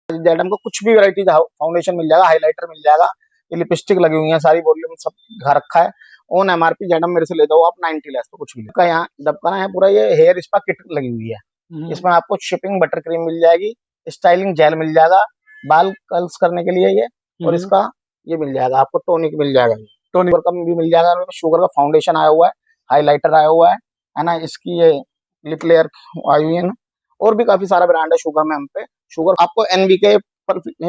जेडम को कुछ भी वैरायटी फाउंडेशन मिल जाएगा, हाइलाइटर मिल जाएगा, ये लिपस्टिक लगी हुई है, सारी वॉल्यूम सब घर रखा है। ऑन एमआरपी जेडम मेरे से ले दो आप 90 लेस पे कुछ भी का यहाँ दबकाना है पूरा। ये हेयर स्पा किट लगी हुई है, इसमें आपको शिपिंग बटर क्रीम मिल जाएगी, स्टाइलिंग जेल मिल जाएगा बाल कर्ल्स करने के लिए ये, और इसका ये मिल जाएगा आपको टोनिक मिल जाएगा, टोनिक का भी मिल जाएगा, शुगर का फाउंडेशन आया हुआ है, हाइलाइटर आया हुआ है ना, इसकी ये लिप लेयर आई हुई है ना, और भी काफी सारा ब्रांड है शुगर में हम पे। शुगर आपको एनवीके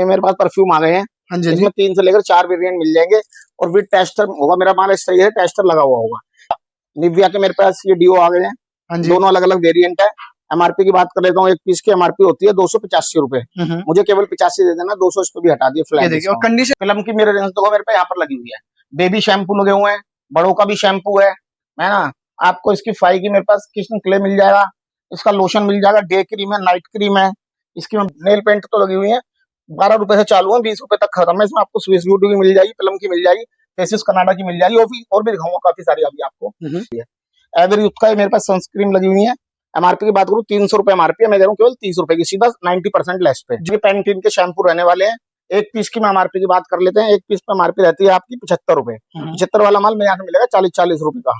मेरे पास परफ्यूम आ गए हैं, हाँ जी, इसमें 3 से लेकर 4 वेरिएंट मिल जाएंगे, और विद टेस्टर होगा, मेरा माल इस तरीके से टेस्टर लगा हुआ होगा। निविया के मेरे पास ये डीओ आ गए हैं, हाँ जी, दोनों अलग अलग वेरिएंट है। एमआरपी की बात कर लेता हूँ, एक पीस की एमआरपी होती है 285 रुपए, मुझे केवल 85 दे देना, 200 इस पे भी हटा दिए फ्लैट। और कंडीशन फिल्म की मेरे रेंज देखो मेरे पे यहाँ पर लगी हुई है, बेबी शैम्पू लगे हुए हैं, बड़ों का भी शैम्पू है ना। आपको इसकी फाई की मेरे पास किचन क्ले मिल जाएगा, इसका लोशन मिल जाएगा, डे क्रीम है, नाइट क्रीम है, इसकी नेल पेंट तो लगी हुई है, 12 रुपए से चालू है, 20 रुपए तक खत्म है। इसमें आपको स्विस ब्यूटी की मिल जाएगी, फिल्म की मिल जाएगी, फेसिस कनाडा की मिल जाएगी, और भी दिखाऊंगा काफी सारी अभी आपको। एवर यूथ का मेरे पास सनस्क्रीन लगी हुई है, एमआरपी की बात करूँ 300 रुपए एमआरपी है, मैं दे रहा हूँ केवल 30 रुपए की, सीधा 90% लेस पे। जो पैंटीन के शैम्पू रहने वाले हैं, एक पीस की एमआरपी की बात कर लेते हैं, एक पीस पे एमआरपी रहती है आपकी 75 रुपए, 75 वाला माल मेरे यहाँ से मिलेगा 40-40 रुपए का।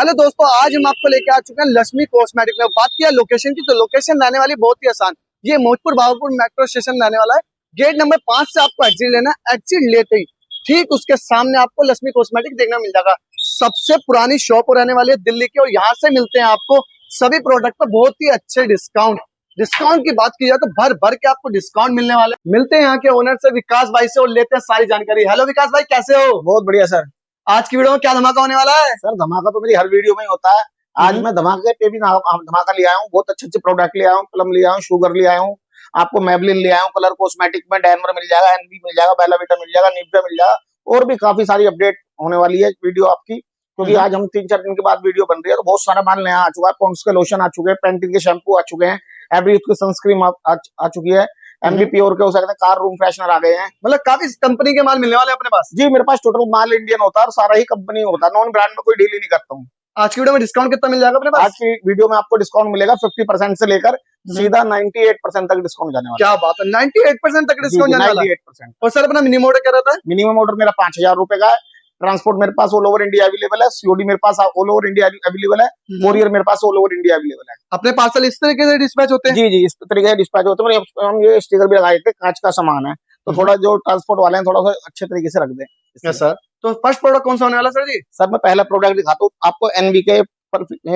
हेलो दोस्तों, आज हम आपको लेके आ चुके हैं लक्ष्मी कॉस्मेटिक में। बात किया लोकेशन की, तो लोकेशन रहने वाली बहुत ही आसान, ये मोजपुर भागलपुर मेट्रो स्टेशन रहने वाला है। गेट नंबर 5 से आपको एग्जिट लेना है, एग्जिट लेते ही ठीक उसके सामने आपको लक्ष्मी कॉस्मेटिक देखना मिल जाएगा। सबसे पुरानी शॉप रहने वाली है दिल्ली की, और यहाँ से मिलते हैं आपको सभी प्रोडक्ट पर बहुत ही अच्छे डिस्काउंट। डिस्काउंट की बात की जाए तो भर भर के आपको डिस्काउंट मिलने वाले। मिलते हैं यहाँ के ओनर से, विकास भाई से, और लेते हैं सारी जानकारी। हेलो विकास भाई, कैसे हो? बहुत बढ़िया सर। आज की वीडियो में क्या धमाका होने वाला है? सर धमाका तो मेरी हर वीडियो में ही होता है, आज मैं धमाके पे भी धमाका ले आया हूँ, बहुत अच्छे अच्छे प्रोडक्ट ले आया हूँ, प्लम ले आया हूँ, शुगर ले आया हूँ, आपको मैबलिन ले आया हूँ, कलर कॉस्मेटिक में डैनवर मिल जाएगा, एनबी मिल जाएगा, बेला विटा मिल जाएगा, निविया मिल जाएगा, और भी काफी सारी अपडेट होने वाली है वीडियो आपकी, क्योंकि आज हम 3-4 दिन के बाद वीडियो बन रही है, तो बहुत सारा माल नया आ चुका है। पॉन्ड्स के लोशन आ चुके हैं, पैंटीन के शैम्पू आ चुके हैं, एवरी की सनस्क्रीन आ चुकी है, एमबी प्योर के हो सकते हैं, कार रूम फ्रेशनर आ गए हैं, मतलब काफी कंपनी के माल मिलने वाले अपने पास। जी मेरे पास टोटल माल इंडियन होता है, और सारा ही कंपनी होता है, नॉन ब्रांड में कोई डील ही नहीं करता हूँ। आज की वीडियो में डिस्काउंट कितना मिल जाएगा अपने पास? आज की वीडियो में आपको डिस्काउंट मिलेगा 50% से लेकर सीधा 98% तक डिस्काउंट जाने वाला। क्या बात है, 98% तक डिस्काउंट जाने वाला है। 98%। और सर अपना मिनिमम ऑर्डर क्या रहता है? मिनिमम ऑर्डर मेरा 5000 रुपए का है, ट्रांसपोर्ट मेरे पास ऑल ओवर इंडिया अवेलेबल है, सीओडी मेरे पास ऑल ओवर इंडिया अवेलेबल है, कोरियर मेरे पास ऑल ओवर इंडिया अवेलेबल है। अपने पार्सल इस तरीके से डिस्पैच होते हैं? जी जी, इस तरीके से डिस्पैच होते हैं। हम ये स्टिकर भी लगाए थे, कांच का सामान है, तो थोड़ा जो ट्रांसपोर्ट वाले हैं थोड़ा सा अच्छे तरीके से रख दें। Yes sir. तो फर्स्ट प्रोडक्ट कौन सा होने वाला सर जी? सर मैं पहला प्रोडक्ट दिखाता हूँ आपको, एनवीके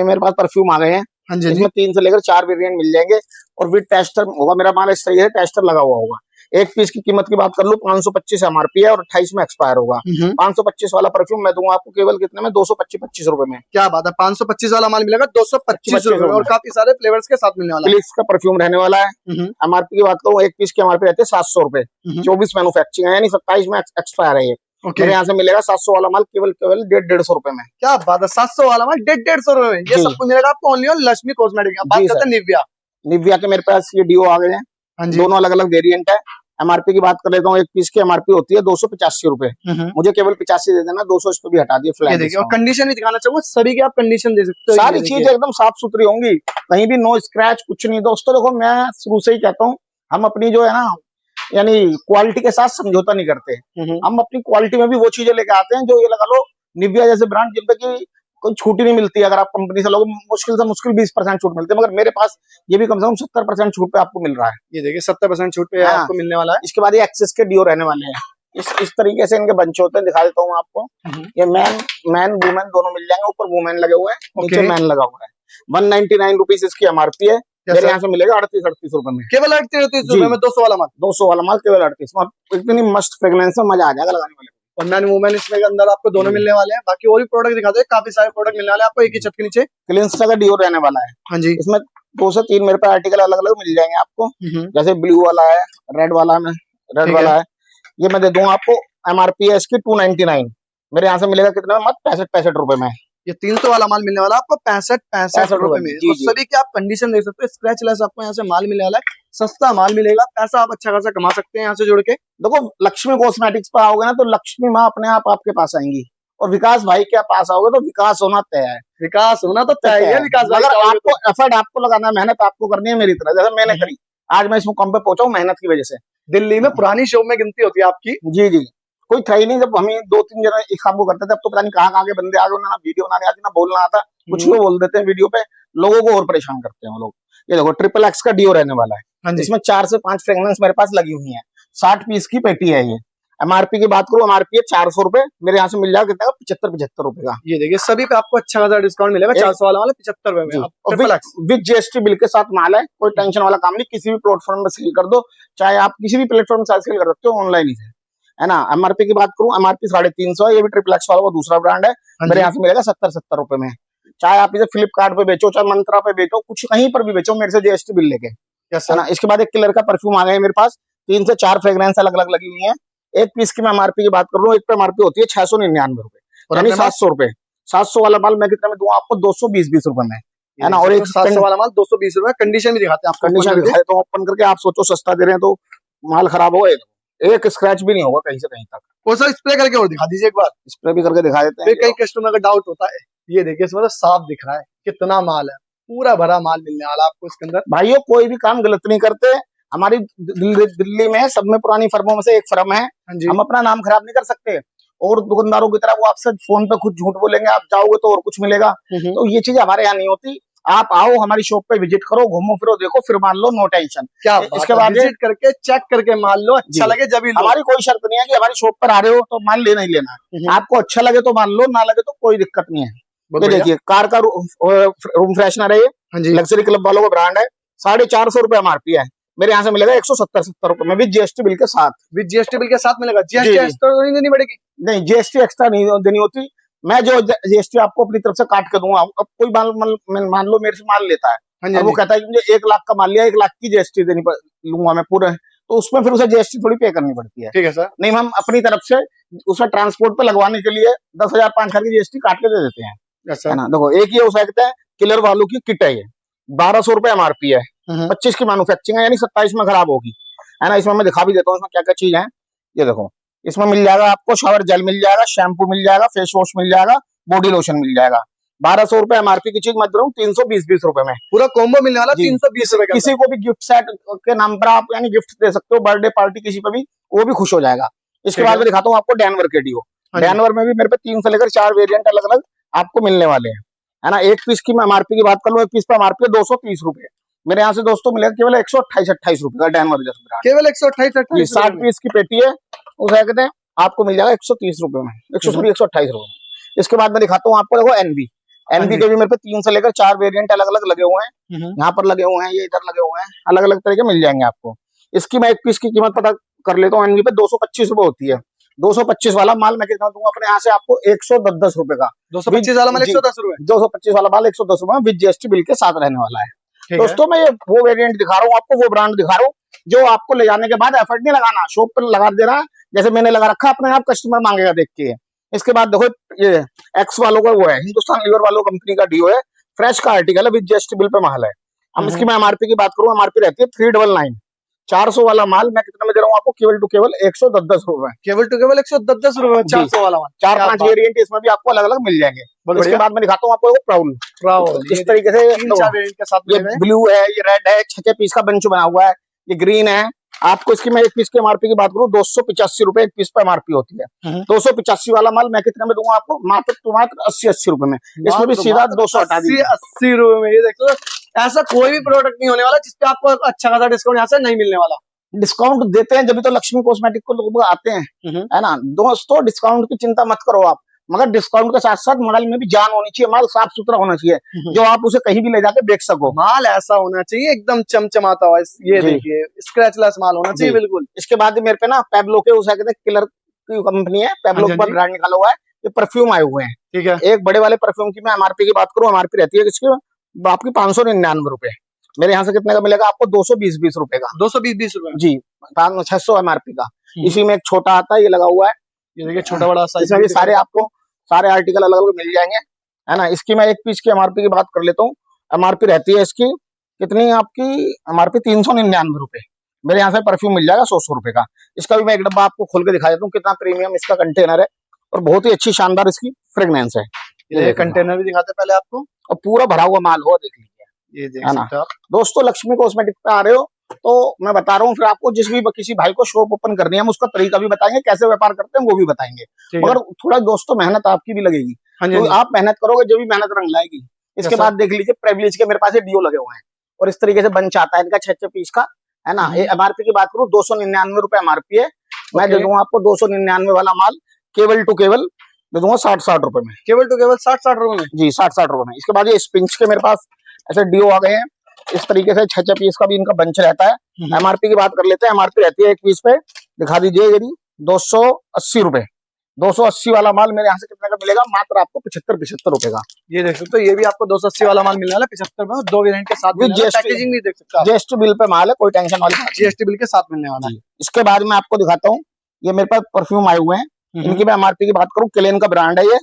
मेरे पास परफ्यूम आ गए हैं, हाँ जी, इसमें 3 से लेकर 4 वेरिएंट मिल जाएंगे, और विद टेस्टर होगा, मेरा माल इस तरीके से टेस्टर लगा हुआ होगा। एक पीस की कीमत की बात कर लूं 525 एमआरपी है, और 28 में एक्सपायर होगा। 525 वाला परफ्यूम मैं दूंगा आपको केवल कितने में, 225 रुपए में। क्या बात है, 525 वाला माल मिलेगा 225 रुपए, और काफी सारे फ्लेवर्स के साथ मिलने वाला है। फिलिप्स का परफ्यूम रहने वाला है, एमआरपी की बात करूं एक पीस की एमआरपी रहती है 700 रुपए, 24 मैन्युफैक्चरिंग है, यानी 27 में एक्सपायर है ये। मेरे यहाँ से मिलेगा 700 वाला माल केवल 150 रुपए में। क्या बात है, 700 वाला माल 150 रुपए में, ये सब कुछ मिलेगा आपको ओनली ऑन लक्ष्मी कॉस्मेटिक। बात करते हैं निविया। निविया के मेरे पास ये डीओ आ गए हैं, दोनों अलग अलग वेरिएंट है। एमआरपी की बात कर लेता हूँ, एक पीस की एमआरपी होती है 285 रुपए, मुझे केवल 85 दे देना, 200 इस पे भी हटा दिए फ्लैट। और कंडीशन भी दिखाना चाहूंगा, सभी की आप कंडीशन दे सकते हो, सारी चीज एकदम साफ सुथरी होंगी, कहीं भी नो स्क्रैच कुछ नहीं। दोस्तों देखो मैं शुरू से ही कहता हूँ, हम अपनी जो है ना, यानी क्वालिटी के साथ समझौता नहीं करते, हम अपनी क्वालिटी में भी वो चीजें लेके आते हैं जो, ये लगा लो निविया जैसे ब्रांड जिन पे की कोई छूट ही नहीं मिलती है। अगर आप कंपनी से लोग मुश्किल से मुश्किल 20% छूट मिलती है, मगर मेरे पास ये भी कम से कम 70% छूट पे आपको मिल रहा है। ये देखिए 70% छूट पे आपको मिलने वाला है। इसके बाद ये एक्सेस के डीओ रहने वाले हैं, इस तरीके से इनके बंच होते हैं, दिखा देता हूँ आपको। ये मैन वुमेन दोनों मिल जाएंगे, ऊपर वुमेन लगे हुए हैं, नीचे मैन लगा हुआ है। 199 रुपीज इसकी एमआरपी है, मेरे यहाँ से मिलेगा 38-38 रुपए में, केवल 38 रुपए में 200 वाला माल। 200 वाला माल केवल 38 में, इतनी मस्त फ्रेग्रेंस है, मजा आ जाएगा लगाने वाले। और मैन वुमेन इसमें के अंदर आपको दोनों मिलने वाले हैं। बाकी और भी प्रोडक्ट दिखाते हैं, काफी सारे प्रोडक्ट मिलने वाले हैं आपको एक ही छत के नीचे। क्लिंस्टा का डीओ रहने वाला है, हाँ जी, इसमें 2 से 3 मेरे पास आर्टिकल अलग अलग मिल जाएंगे आपको, जैसे ब्लू वाला है, रेड वाला है, ये मैं दे दूंगा आपको। एमआरपी है इसकी 299, मेरे यहाँ से मिलेगा कितने में, मत 65 रुपए में। ये 300 वाला माल मिलने वाला आपको 65 रुपए में। और सभी की आप कंडीशन देख सकते हो, स्क्रैच लेस आपको यहाँ से माल मिलने वाला है, सस्ता माल मिलेगा, पैसा आप अच्छा खासा कमा सकते हैं यहाँ से जुड़ के। देखो लक्ष्मी कॉस्मेटिक्स पर आओगे ना तो लक्ष्मी माँ अपने आप आपके पास आएंगी, और विकास भाई के पास आओगे तो विकास होना तय है। विकास होना तो तय है विकास भाई, अगर आपको एफर्ट आपको लगाना है, मेहनत आपको करनी है मेरी तरह, जैसे मैंने करी, आज मैं इस मुकाम पे पहुंचा हूँ मेहनत की वजह से। दिल्ली में पुरानी शॉप में गिनती होती है आपकी। जी जी, कोई था ही नहीं। जब हमें 2-3 जने एक काम को करते थे, अब तो पता नहीं कहाँ के बंदे आ गए, उन्हें ना वीडियो बनाने आती ना बोलना आता, कुछ भी बोल देते हैं वीडियो पे, लोगों को और परेशान करते हैं वो लोग। ये देखो ट्रिपल एक्स का डियो रहने वाला हाँ है, जी। इसमें 4 से 5 फ्रेग्रेंस मेरे पास लगी हुई है। 60 पीस की पेटी है ये। एमआरपी की बात करूं, एमआरपी है 400 रुपए, मेरे यहाँ से मिल जाएगा कितना का, 75 रुपए का। ये देखिए सभी पे आपको अच्छा खासा डिस्काउंट मिलेगा, 400 वाला 75 रुपए जी, में और triple x. With GST bill के साथ माल है, कोई टेंशन वाला काम नहीं। किसी भी प्लेटफॉर्म में सेल कर दो, चाहे आप किसी भी प्लेटफॉर्म से सेल कर सकते हो ऑनलाइन ही है ना। एमआरपी की बात करूं, एमआरपी 350 है, ये भी ट्रिपल एक्स वाला वो दूसरा ब्रांड है, मेरे यहाँ से मिलेगा 70 रुपए में। चाहे आप इसे फ्लिपकार्ट पे बेचो, चाहे मंत्रा पे बेचो, कुछ कहीं पर भी बेचो, मेरे से जीएसटी बिल लेके, है ना। इसके बाद एक किलर का परफ्यूम आ गया है मेरे पास, 3 से 4 फ्रेग्रेंस अलग अलग लगी हुई है। एक पीस की मैं एमआरपी की बात कर रहा हूँ, एक पे एमआरपी होती है 699 रुपए, यानी 700 रुपए। 700 वाला माल मैं कितने में दूंगा आपको, 220 रुपए में, है ना। और एक 700 वाला माल 220 रुपए, कंडीशन भी दिखाते हैं आपको, कंडीशन दिखाए तो ओपन करके, आप सोचो सस्ता दे रहे हैं तो माल खराब होगा, एक स्क्रैच भी नहीं होगा कहीं से कहीं तक। वो सर स्प्रे करके और दिखा दीजिए एक बार। स्प्रे भी करके दिखा देते हैं। फिर कई कस्टमर का डाउट होता है, ये देखिए इसमें तो साफ दिख रहा है कितना माल है, पूरा भरा माल मिलने वाला आपको इसके अंदर। भाइयों कोई भी काम गलत नहीं करते, हमारी दिल्ली में सब में पुरानी फर्मों में से एक फर्म है, हम अपना नाम खराब नहीं कर सकते। और दुकानदारों की तरह वो आपसे फोन पे खुद झूठ बोलेंगे, आप जाओगे तो और कुछ मिलेगा, तो ये चीज हमारे यहाँ नहीं होती। आप आओ हमारी शॉप पे विजिट करो, घूमो फिरो देखो, फिर मान लो, नो टेंशन। क्या इसके बाद विजिट करके चेक करके मान लो, अच्छा लगे जब ही लो। हमारी कोई शर्त नहीं है कि हमारी शॉप पर आ रहे हो तो माल लेना ही लेना है, आपको अच्छा लगे तो मान लो, ना लगे तो कोई दिक्कत नहीं है। ये देखिए कार का रूम फ्रेशनर है, ये लग्जरी क्लब वालों का ब्रांड है, 450 रुपए एमआरपी है, मेरे यहाँ से मिलेगा 170 रुपए में, विद जीएसटी बिल के साथ। विद जीएसटी बिल के साथ मिलेगा, जीएसटी एक्स्ट्रा नहीं देनी पड़ेगी? नहीं, जीएसटी एक्स्ट्रा नहीं देनी होती, मैं जो जीएसटी आपको अपनी तरफ से काट के दूंगा। अब कोई मान लो मेरे से माल लेता है, और वो कहता है कि मुझे 1 लाख का माल लिया, 1 लाख की जीएसटी देनी लूंगा मैं पूरे, तो उसमें फिर उसे जीएसटी थोड़ी पे करनी पड़ती है। ठीक है सर। नहीं, हम अपनी तरफ से उसमें ट्रांसपोर्ट पे लगवाने के लिए 10,000 5,000 की जीएसटी काट के दे देते हैं, है ना। देखो एक ये हो सकता है, किलर वालों की किट है, ये 1200 रुपए एमआरपी है, 25 की मैन्युफैक्चरिंग है, यानी 27 में खराब होगी, है ना। इसमें मैं दिखा भी देता हूँ इसमें क्या क्या चीज है। ये देखो, इसमें मिल जाएगा आपको शावर जेल मिल जाएगा, शैम्पू मिल जाएगा, फेस वॉश मिल जाएगा, बॉडी लोशन मिल जाएगा। 1200 रुपए एमआरपी की चीज, मत रहा हूँ 320 रुपए में पूरा कॉम्बो मिलने वाला 320 रुपए का। किसी को भी गिफ्ट सेट के नाम पर आप यानी गिफ्ट दे सकते हो, बर्थडे पार्टी किसी पे भी, वो भी खुश हो जाएगा। इसके बाद में दिखाता हूँ आपको डैनवर के डियो। डैनवर में भी मेरे पे 3 से लेकर 4 वेरिएंट अलग अलग आपको मिलने वाले हैं, है ना। एक पीस की मैं एमआरपी की बात कर लूँ, एक पीस पे एमआरपी 230 रुपए, मेरे यहाँ से दोस्तों मिलेगा केवल 128-28 रुपए का डैनवर जैसा ब्रांड, केवल 128-28। 60 पीस की पेटी है, उसे कहते हैं आपको मिल जाएगा 130 रुपए में, 128 रुपए में। इसके बाद मैं दिखाता हूँ आपको, देखो एनबी के भी मेरे पे 3 से लेकर 4 वेरिएंट अलग अलग लगे हुए हैं, यहाँ पर लगे हुए हैं, ये इधर लगे हुए हैं, अलग अलग तरह के मिल जाएंगे आपको। इसकी मैं एक पीस की कीमत पता कर लेता हूँ, एनबी पे 225 रुपए होती है। 225 वाला माल मैं कितना दूंगा अपने यहाँ से आपको, 110 रुपए का। 225 वाला माल 110 रुपए, 225 वाला माल 110 रुपए में विद जीएसटी बिल के साथ रहने वाला है। दोस्तों मैं ये वो वेरिएंट दिखा रहा हूँ आपको, वो ब्रांड दिखा रहा हूँ जो आपको ले जाने के बाद एफर्ट नहीं लगाना, शॉप पर लगा देना, जैसे मैंने लगा रखा, अपने आप कस्टमर मांगेगा देख के। इसके बाद देखो ये एक्स वालों का वो है, हिंदुस्तान लीवर वालों कंपनी का डिओ है, फ्रेश का आर्टिकल है, विद जीएसटी बिल पे माल है। हम इसकी मैं एमआरपी की बात करूँ, एमआरपी रहती है 399, 400 वाला माल मैं कितना में दे रहा हूँ आपको, केवल टू केवल 110 रुपए, केवल टू केवल 110 रुपए में 400 वाला माल। 4-5 वेरिएंट इसमें भी आपको अलग अलग मिल जाएंगे। इसके बाद मैं दिखाता हूँ आपको प्राउल, इस तरीके से ये ब्लू है, ये रेड है, 6 पीस का बंच बना हुआ है, ये ग्रीन है। आपको इसकी मैं एक पीस के एमआरपी की बात करूँ, 285 रुपए एक पीस पे एमआरपी होती है। 285 वाला माल मैं कितने में दूंगा आपको, मात्र 80-80 रुपए में, इसमें भी सीधा 200 हटा दीजिए, 80 रुपए में। ये देखो, ऐसा कोई भी प्रोडक्ट नहीं होने वाला जिसपे आपको अच्छा खासा डिस्काउंट यहाँ से नहीं मिलने वाला। डिस्काउंट देते हैं जब तो लक्ष्मी कॉस्मेटिक को लोग आते हैं, है ना। दोस्तों डिस्काउंट की चिंता मत करो आप, मगर डिस्काउंट के साथ साथ माल में भी जान होनी चाहिए, माल साफ सुथरा होना चाहिए, जो आप उसे कहीं भी ले जाके बेच सको। माल ऐसा होना चाहिए एकदम चमचमाता हुआ, ये देखिए स्क्रैचलेस माल होना चाहिए बिल्कुल। इसके बाद मेरे पे ना पेब्लो के उसे कहते हैं किलर की कंपनी है, पेब्लो का ब्रांड निकाला हुआ है, ये परफ्यूम आए हुए हैं, ठीक है। एक बड़े वाले परफ्यूम की मैं एमआरपी की बात करूँ, एमआरपी रहती है इसकी आपकी 599 रुपए, मेरे यहाँ से कितने का मिलेगा आपको, 220 रुपए का, 220 रुपए जी, 600 एमआरपी का। इसी में एक छोटा आता है, ये लगा हुआ है, ये देखिए छोटा बड़ा साइज, इसमें भी सारे आपको सारे आर्टिकल अलग अलग मिल जाएंगे, है ना। इसकी मैं एक पीस की एमआरपी की बात कर लेता हूँ, एमआरपी रहती है इसकी कितनी, आपकी एमआरपी 399 रुपए, मेरे यहाँ से परफ्यूम मिल जाएगा 100 रुपए का। इसका भी मैं एक डब्बा आपको खोल के दिखा देता हूँ, कितना प्रीमियम इसका कंटेनर है, और बहुत ही अच्छी शानदार इसकी फ्रेग्रेंस है। ये कंटेनर भी दिखाते पहले आपको, और पूरा भरा हुआ माल हो, देख लीजिए, ये देख है ना। दोस्तों लक्ष्मी कॉस्मेटिक पे आ रहे हो तो मैं बता रहा हूँ, फिर आपको जिस भी किसी भाई को शॉप ओपन करनी है हम उसका तरीका भी बताएंगे, कैसे व्यापार करते हैं वो भी बताएंगे। ठीक है। मगर थोड़ा दोस्तों मेहनत आपकी भी लगेगी, हाँ जी, तो हाँ जी। आप मेहनत करोगे जो भी मेहनत रंग लाएगी। इसके यस बाद सर। देख लीजिए प्रिविलेज के मेरे पास ये डीओ लगे हुए हैं और इस तरीके से बंच आता है इनका 6 पीस का, है ना। ये एमआरपी की बात करूँ 299 रुपए एमआरपी है, मैं दे ओके। दूंगा आपको 299 वाला माल केवल टू केवल दे दूंगा 60-60 रुपए में। केवल टू केवल 60-60 रुपए में। जी 60-60 रुपए में। इसके बाद ये स्पिंच के मेरे पास ऐसे डीओ आ गए हैं, इस तरीके से 6 पीस का भी इनका बंच रहता है। एमआरपी की बात कर लेते हैं, एमआरपी रहती है एक पीस पे, दिखा दीजिए यदि 280 रुपए। 280 वाला माल मेरे यहाँ से कितने का मिलेगा, मात्र आपको 75 रुपए का। ये देख सकते हो, ये भी आपको 280 वाला माल मिलने वाला है 75 में, और 2 वेरिएंट के साथ विद मिलने वाला है। जीएसटी, पैकेजिंग भी देख सकते हो आप, जीएसटी बिल पे माल है, कोई टेंशन वाली बात नहीं। जीएसटी बिल के साथ मिलने वाला है। जी। इसके बाद में आपको दिखाता हूँ, ये मेरे पास परफ्यूम आए हुए हैं, इनकी मैं एमआरपी की बात करूँ, क्लेन का ब्रांड है ये,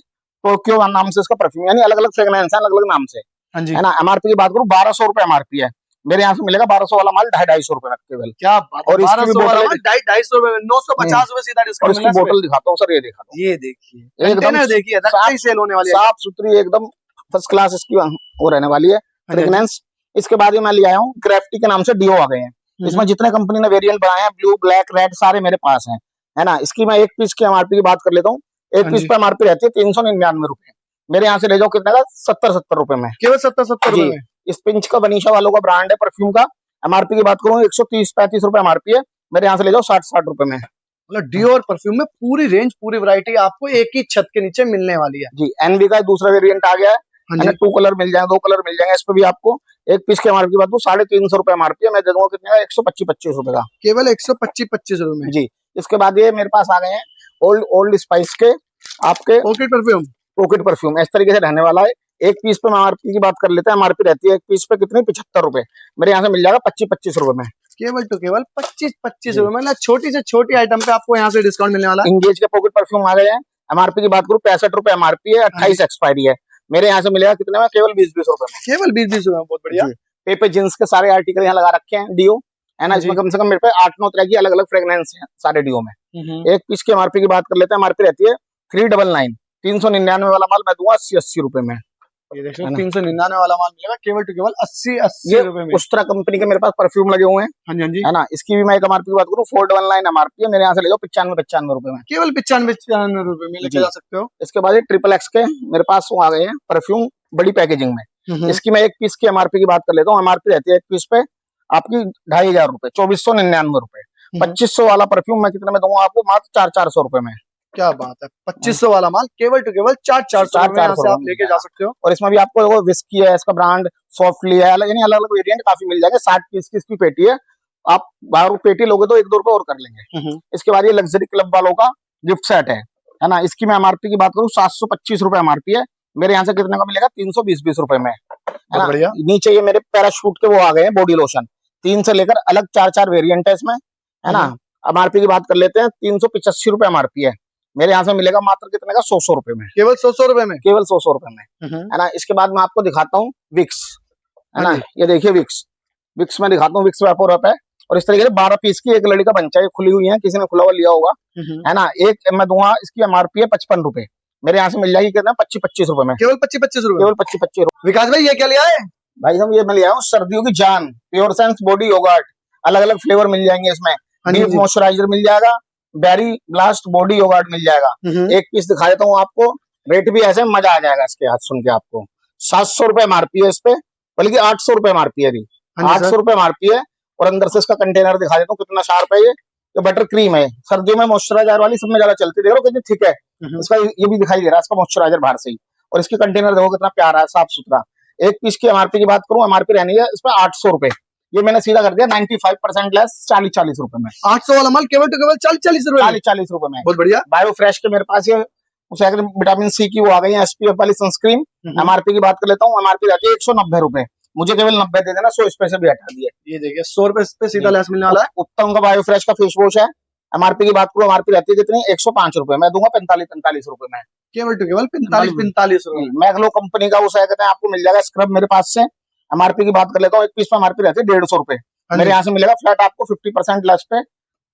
टोक्यो नाम से इसका परफ्यूम, यानी अलग अलग फ्रेग्रेंस है अलग अलग नाम से, हाँ जी। है ना। एमआरपी की बात करूँ 1200 रुपए एमआरपी है, मेरे यहाँ से मिलेगा 1200 वाला माल 250 रुपए में केवल। क्या बात है, और इसकी भी 1200 वाला बोतल माल 250 रुपए में, 950 रुपए सीधा और डिस्काउंट इसकी मिला है। बोतल दिखाता हूँ सर, ये दिखा दो, ये देखिए एकदम कंटेनर, देखिए रखते ही सेल होने वाली है। साफ सुथरी एकदम फर्स्ट क्लास इसकी वो रहने वाली है हाँ जी, हाँ जी। फ्रेग्रेंस। इसके बाद ही मैं ले आया हूँ ग्रेफ्टी के नाम से डीओ आ गए हैं, इसमें जितने कंपनी ने वेरिएंट बनाए हैं ब्लू ब्लैक रेड सारे मेरे पास हैं, है ना। इसकी मैं एक पीस की एमआरपी की बात कर लेता हूँ, एक हाँ पीस जी। पे एमआरपी रहती है 399 रुपए, मेरे यहाँ से ले जाओ कितने का, 70 रुपए में। केवल 70 रुपए जी। में। इस पिंच का बनीशा वालों का ब्रांड है परफ्यूम का, एमआरपी की बात करूँ 130-35 रुपए एमआरपी है, मेरे यहाँ से ले जाओ 60-60 रुपए में। मतलब डीओ और परफ्यूम में पूरी रेंज, पूरी वैरायटी आपको एक ही छत के नीचे मिलने वाली है। जी। एनवी का दूसरा वेरिएंट आ गया है, हाँ है ना, जी। 2 कलर मिल जाएंगे, 2 कलर मिल जाएंगे, इस पे भी आपको एक पीस के एमआरपी की बात करूँ 350 रुपए एमआरपी है, मैं दे दूंगा कितने का, 125-25 रुपए का। केवल 125-25 रुपए में। जी। इसके बाद ये मेरे पास आ गए हैं ओल्ड ओल्ड स्पाइस के आपके पॉकेट परफ्यूम। पॉकेट परफ्यूम, इस तरीके से रहने वाला है। एक पीस पे एमआरपी की बात कर लेते हैं, एमआरपी रहती है एक पीस पे कितनी, 75 रुपए, मेरे यहाँ से मिल जाएगा 25-25 रुपए में। केवल टू केवल 25-25 रुपए में, छोटी से छोटी आइटम पे आपको यहाँ से डिस्काउंट मिलने वाला है। इंगेज के पॉकेट परफ्यूम आ गए हैं, एमआरपी की बात करूँ 65 रुपए एमआरपी है, 28 एक्सपायरी है, मेरे यहाँ से मिलेगा कितने में, केवल 20-20 रुपए में। केवल 20-20 रुपए में, बहुत बढ़िया। पेपर जींस के सारे आर्टिकल यहाँ लगा रखे हैं डीओ, है ना। इसमें कम से कम मेरे पे 8-9 तरह की अलग अलग फ्रेग्रेंस है सारे डीओ में। एक पीस की एमआरपी की बात कर लेते हैं, एमआरपी रहती है 399, 399 वाला माल मैं दूंगा 80-80 रुपए में। ये देखो 399 वाला माल मिलेगा केवल टू केवल 80-80 ये रुपए में। उस्त्रा कंपनी के मेरे पास परफ्यूम लगे हुए हैं, हाँ जी, हाँ जी। है ना। इसकी भी मैं एक एमआरपी की बात करूँ 499 एमआरपी है, मेरे यहाँ से ले जाओ 95-95 रुपए में। केवल 95-95 रुपए में लेके जी। जा सकते हो। इसके बाद ये ट्रिपल एक्स के मेरे पास वो आ गए हैं परफ्यूम बड़ी पैकेजिंग में, इसकी मैं एक पीस की एमआरपी की बात कर लेता हूँ, एमआरपी रहती है एक पीस पे आपकी 2500 रुपए, 2499 रुपए। 2500 वाला परफ्यूम मैं कितने में दूंगा आपको, मात्र 400 रुपए में। क्या बात है, 2500 वाला माल केवल टू केवल 400 रुपए में यहाँ से आप लेके जा सकते हो। और इसमें भी आपको देखो विस्की है, इसका ब्रांड सॉफ्टली है, यानी अलग अलग वेरिएंट काफी मिल जाएंगे। 60 पीस की इसकी पेटी है, आप 12 पेटी लोगे तो 1-2 रुपए और कर लेंगे। इसके बाद ये लग्जरी क्लब वालों का गिफ्ट सेट है ना। इसकी मैं एमआरपी की बात करूँ 725 रुपए एमआरपी है, मेरे यहाँ से कितने का मिलेगा, 320 रुपए में, है ना। बढ़िया। नीचे ये मेरे पैराशूट के वो आ गए हैं बॉडी लोशन, 3 से लेकर अलग 4 वेरिएंट है इसमें, है ना। एमआरपी की बात कर लेते हैं 385 रुपए एमआरपी है, मेरे यहाँ से मिलेगा मात्र कितने का, 100 रुपए में, केवल 100 रुपए में, केवल 100 रुपए में, है ना। इसके बाद मैं आपको दिखाता हूँ विक्स, है ना। ये देखिए विक्स, विक्स में दिखाता हूँ, विक्स वेपोर है, और इस तरीके से 12 पीस की एक लड़ी का बंचा है, खुली हुई है, किसी ने खुला हुआ लिया होगा, है ना। एक मैं दूंगा, इसकी एमआरपी है 55 रुपए, मेरे यहाँ से मिल जाएगी कितना, 25-25 रुपए में, केवल 25-25 रुपए, केवल 25-25 रुपए। विकास भाई ये क्या लिया है? भाई साहब ये मैं लिया हूँ सर्दियों की जान, प्योर सेंस बॉडी योगर्ट, अलग अलग फ्लेवर मिल जाएंगे इसमें, डीप मॉइस्चराइजर मिल जाएगा, बेरी ब्लास्ट बॉडी योगर्ट मिल जाएगा। एक पीस दिखा देता हूँ आपको, रेट भी ऐसे मजा आ जाएगा इसके हाथ सुन के आपको। 700 रुपए एमआरपी है इस पे, बल्कि 800 रुपए एमआरपी है अभी, 800 रुपए एमआरपी है। और अंदर से इसका कंटेनर दिखा देता हूँ कितना शार्प है ये बटर क्रीम है, सर्दियों में मॉइस्चराइजर वाली सब में ज्यादा चलती, देख लो कितनी थिक है। इसका ये भी दिखाई दे रहा है इसका मॉइस्चराइजर बाहर से ही, और इसकी कंटेनर देखो कितना प्यारा है, साफ सुथरा। एक पीस की एमआरपी की बात करूँ, एमआरपी रहनी है इस पर 800 रुपए, ये मैंने सीधा कर दिया 95% लेस, 40-40 रुपए में। 800 वाला माल केवल टू केवल 40-40 रुपए, 40-40 रुपए में। बहुत बढ़िया। बायो फ्रेश के मेरे पास ये विटामिन सी की वो आ गई है, एसपीएफ वाली सनस्क्रीन, एमआरपी की बात कर लेता हूँ, एमआरपी रहती है 190 रुपए, मुझे केवल 90 दे देना, 100 इस पे से भी हटा दिए। ये देखिए 100 रुपए पे सीधा लेस मिलने वाला है। उत्तम का बायो फ्रेश का फेस वॉश है, एमआरपी की बात करूँ, एमआरपी रहती है कितनी, 105 रुपए, मैं दूंगा 45-45 रुपए में, केवल टू केवल 45-45 रुपए। मैग्लो कंपनी का उसे कहते हैं आपको मिल जाएगा स्क्रब मेरे पास से, एमआरपी की बात कर लेता हूँ, एक पीस पे एमआरपी रहती है 150 रुपए, मेरे यहाँ से मिलेगा फ्लैट आपको 50% लेस पे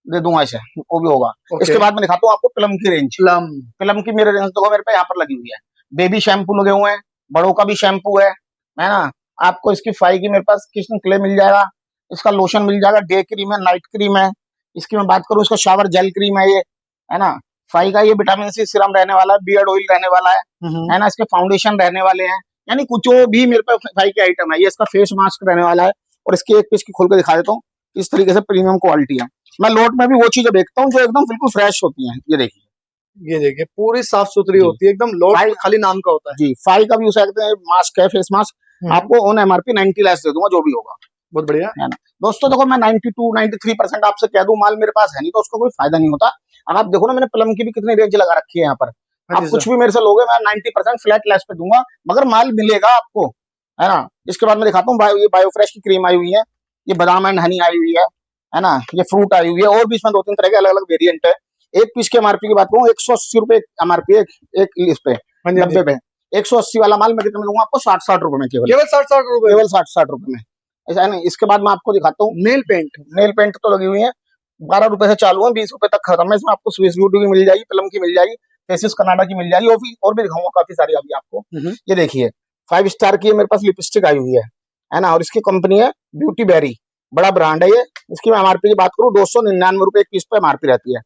दे दूंगा इसे, वो भी होगा। इसके बाद मैं दिखाता हूँ आपको प्लम की रेंज, प्लम की मेरे रेंज देखो मेरे पे यहाँ पर लगी हुई है, बेबी शैम्पू लगे हुए हैं, बड़ों का भी शैम्पू है ना। आपको इसकी 5 की मेरे पास किचन क्ले मिल जाएगा, इसका लोशन मिल जाएगा, डे क्रीम है, नाइट क्रीम है। इसकी मैं बात करूँ, इसका शावर जेल क्रीम है ये, है ना। फाई का ये विटामिन सी सीरम रहने वाला है, बियर्ड ऑयल रहने वाला है ना। इसके फाउंडेशन रहने वाले हैं, यानी कुछ जो भी मेरे पास फाई के आइटम है। ये इसका फेस मास्क रहने वाला है, और इसकी एक पीस की खोल के दिखा देता हूँ। इस तरीके से प्रीमियम क्वालिटी है। मैं लोट में भी वो चीजें देखता हूँ जो एकदम बिल्कुल फ्रेश होती हैं। ये देखिए, ये देखिए पूरी साफ सुथरी जी होती है एकदम, लोट फाई, खाली नाम का होता है। जी फाई का भी यूज करते हैं, मास्क है, फेस मास्क। आपको ऑन एमआरपी 90 लेस दे दूंगा, जो भी होगा। बहुत बढ़िया। है ना दोस्तों, देखो मैं 92 93% आपसे कह दूं, माल मेरे पास है नहीं तो उसका कोई फायदा नहीं होता। अब आप देखो ना, मैंने प्लम की भी कितनी रेंज लगा रखी है यहाँ पर। हाँ आप जी कुछ सर। भी मेरे से लोगे, मैं 90% फ्लैट लेस पे दूंगा, मगर माल मिलेगा आपको, है ना। इसके बाद मैं दिखाता हूँ, ये बायोफ्रेश की क्रीम आई हुई है, ये बादाम एंड हनी आई हुई है ना। ये फ्रूट आई हुई है, और भी इसमें 2-3 तरह के अलग अलग वेरियंट है। एक पीस के एमआरपी की बात करूँ, 180 रुपए एमआरपी, एक इस पे हाँ जी, हाँ जी। डब्बे पे। 180 वाला माल मैं कितने में दूंगा आपको? 60-60 रुपए में, केवल केवल 60-60 रुपए। केवल 60-60 रुपए में, ऐसा है ना। इसके बाद मैं आपको दिखाता हूँ, नेल पेंट। नेल पेंट तो लगी हुई है, 12 रुपए से चालू है, 20 रुपए तक खत्म है। इसमें आपको स्विस ब्यूटी की मिल जाएगी, प्लम की मिल जाएगी, फेसिस कनाडा की मिल जाएगी, और भी दिखाऊंगा काफी सारी अभी आपको। ये देखिए, 5 स्टार की मेरे पास लिपस्टिक आई हुई है ना। और इसकी कंपनी है ब्यूटी बेरी, बड़ा ब्रांड है ये। इसकी मैं एमआरपी की बात करूँ, 299 रुपए एक पीस पे एमआरपी रहती है,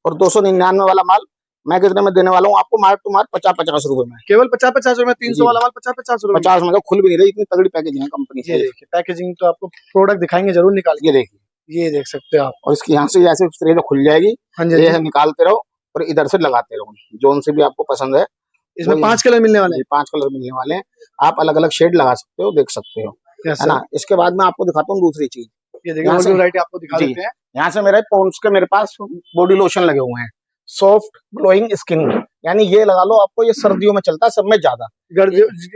और 299 वाला माल मैं कितने में देने वाला हूँ आपको? मार्क टू मार्क 50-50 रुपए में, केवल 50-50 रुपए में, 300 वाला माल 50-50 रुपए में। 50 में तो खुल भी नहीं रही, इतनी तगड़ी पैकेजिंग है कंपनी ये से। देखिए पैकेजिंग, तो आपको प्रोडक्ट दिखाएंगे जरूर निकाल के। ये देखिए, ये देख सकते हो आप। और इसकी यहाँ से ऐसे इस तरह से खुल जाएगी, हाँ जी, ये हाँ है, जी। निकालते रहो और इधर से लगाते रहो, जोन से भी आपको पसंद है। इसमें वही 5 कलर मिलने वाले जी, 5 कलर मिलने वाले हैं। आप अलग अलग शेड लगा सकते हो, देख सकते हो, हैं। यस है सर। ना। इसके बाद मैं आपको दिखाता हूँ दूसरी चीज। ये देखिए यहाँ और भी से, वैरायटी आपको दिखा जी, देते हैं। यहाँ से पॉन्ड्स के मेरे पास बॉडी लोशन लगे हुए हैं, सॉफ्ट ग्लोइंग स्किन, यानी ये लगा लो आपको, ये सर्दियों में चलता है सब में ज्यादा।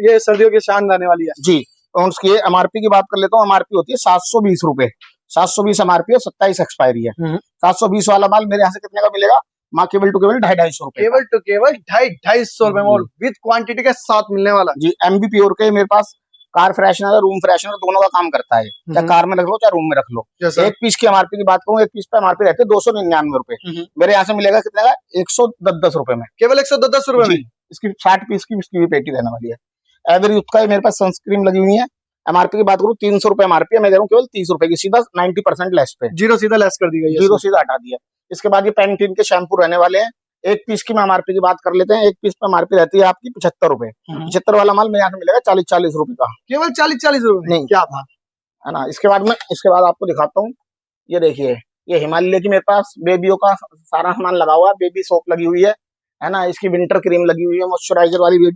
ये सर्दियों की शान लाने वाली है। जी, पॉन्ड्स की एमआरपी की बात कर लेता हूँ, एमआरपी होती है 720 रुपए, 720 एमआरपी है, 27 एक्सपायरी है। 720 वाला माल मेरे यहाँ से कितने का मिलेगा? माँ केवल टू केवल 250 रुपए, केवल टू केवल 250 रुपए में, और विद क्वांटिटी के साथ मिलने वाला। जी। एमबी प्योर के मेरे पास कार फ्रेशनर है, रूम फ्रेशनर, दोनों का काम करता है, चाहे कार में रख लो चाहे रूम में रख लो। एक पीस की एमआरपी की बात करूँ, एक पीस पे एमआरपी रहती है 299 रुपए, मेरे यहाँ से मिलेगा कितने का? 110 रुपए में, केवल 110 रुपए में। इसकी 60 पीस की इसकी भी पेटी रहने वाली है। एवरी यूथ का मेरे पास सनस्क्रीन लगी हुई है, एमआरपी की बात करूँ 300 रुपए एमआरपी है, मैं दे रहा हूँ केवल 30 रुपए की, सीधा 90% लेस पे, जीरो सीधा लेस कर दी गई है। जीरो सीधा हटा दिया। इसके बाद ये पैंटीन के शैम्पू रहने वाले हैं, एक पीस की एमआरपी की बात कर लेते हैं, एक पीस पे एमआरपी रहती है आपकी 75 रुपए, 75 वाला माल मेरे यहाँ से मिलेगा 40-40 रुपए का, केवल 40-40 रुपए। नहीं, क्या बात है ना। इसके बाद आपको दिखाता हूँ, ये देखिए, ये हिमालय की मेरे पास बेबियों का सारा सामान लगा हुआ है, बेबी सोप लगी हुई है ना। इसकी विंटर क्रीम लगी हुई है, मॉइस्चराइजर वाली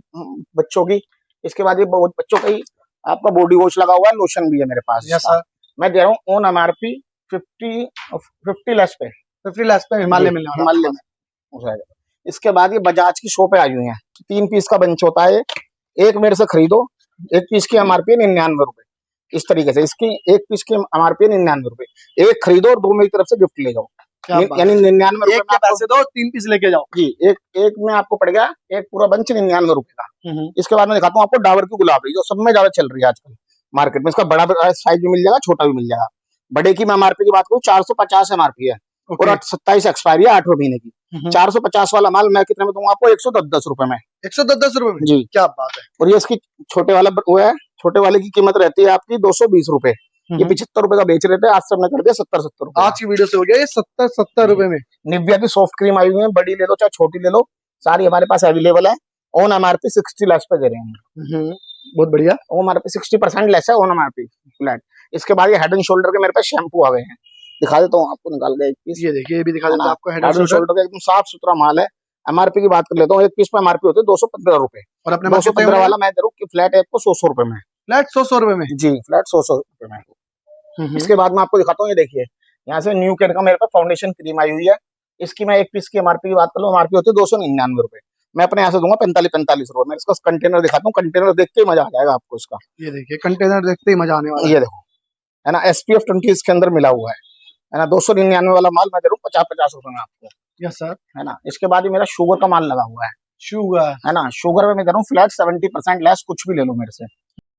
बच्चों की। इसके बाद ये बच्चों का ही आपका बॉडी वॉश लगा हुआ है, लोशन भी है मेरे पास। Yes sir. मैं दे रहा हूँ ऑन एमआरपी 50 लेस पे, 50 लेस पे हिमालय मिलने वाला। हिमालय में हो जाएगा। इसके बाद ये बजाज की शॉपें आई हुई हैं, 3 पीस का बंच होता है, एक मेरे से खरीदो, एक पीस की एमआरपी है 99 रुपए, इस तरीके से इसकी एक पीस की एमआरपी 99 रुपए, एक खरीदो और 2 मेरी तरफ से गिफ्ट ले जाओ, यानी 99 एक के पैसे दो, 3 पीस लेके जाओ। जी, एक में आपको पड़ गया एक पूरा बंच 99 रुपए का। इसके बाद मैं दिखाता हूँ आपको डाबर की गुलाबरी, जो सब में ज्यादा चल रही है आजकल मार्केट में। इसका बड़ा साइज भी मिल जाएगा, छोटा भी मिल जाएगा। बड़े की मैं एमआरपी की बात करूँ 450 एमआरपी है, और 27 एक्सपायरी है 8वें महीने की। 450 वाला माल मैं कितने में दूंगा आपको? 110 रुपए में, 110 रुपए में। जी, क्या बात है। और ये इसकी छोटे वाला वो है, छोटे वाले की कीमत रहती है आपकी 220 रुपए, ये 75 रुपए का बेच रहे थे, आज से हमने कर दिया 70-70 रुपए। आज की वीडियो से हो गया ये 70-70 रुपए में। निविया की सॉफ्ट क्रीम आई हुई है, बड़ी ले लो चाहे छोटी ले लो, सारी हमारे पास अवेलेबल है। ऑन एमआरपी 60 लेस पे दे रहे हैं, बहुत बढ़िया। ऑन एमआरपी 60% लेस है, ऑन एमआरपी फ्लैट। इसके बाद ये हेड एंड शोल्डर के मेरे पास शैम्पू आ गए हैं, दिखा देता हूँ आपको निकाल के एक पीस। ये देखिए, ये भी दिखा देता हूं आपको, हेड एंड एंड शोल्डर का एकदम साफ सुथरा माल है। एमआरपी की बात कर लेता हूँ, एक पीस पे एमआरपी होती है 215 रुपए, और अपने 215 वाला मैं दे रहा हूँ फ्लैट है आपको 100 रुपए में, फ्लैट 100 रुपए में। जी, फ्लैट 100 रुपए में। इसके बाद मैं आपको दिखाता हूँ, ये देखिए, यहाँ से न्यू केयर का मेरे पास फाउंडेशन क्रीम आई हुई है। इसकी मैं एक पीस की एमआरपी की बात कर लूँ, एमआरपी होती है 299 रुपए, मैं अपने यहाँ से दूंगा 45 रुपए में। इसका कंटेनर दिखाता हूँ, कंटेनर देख के मजा आ जाएगा आपको इसका। ये देखिए कंटेनर देखते ही मजा आने वाला है। ये देखो, है ना, SPF 20 इसके अंदर मिला हुआ है ना। 299 वाला माल मैं दे रहा हूँ 50-50 रुपए में आपको। Yes sir. है ना। इसके बाद ही मेरा शुगर का माल लगा हुआ है, शुगर, है ना। शुगर में मैं दे रहा हूँ फ्लैट 70% लेस, कुछ भी ले लो मेरे से।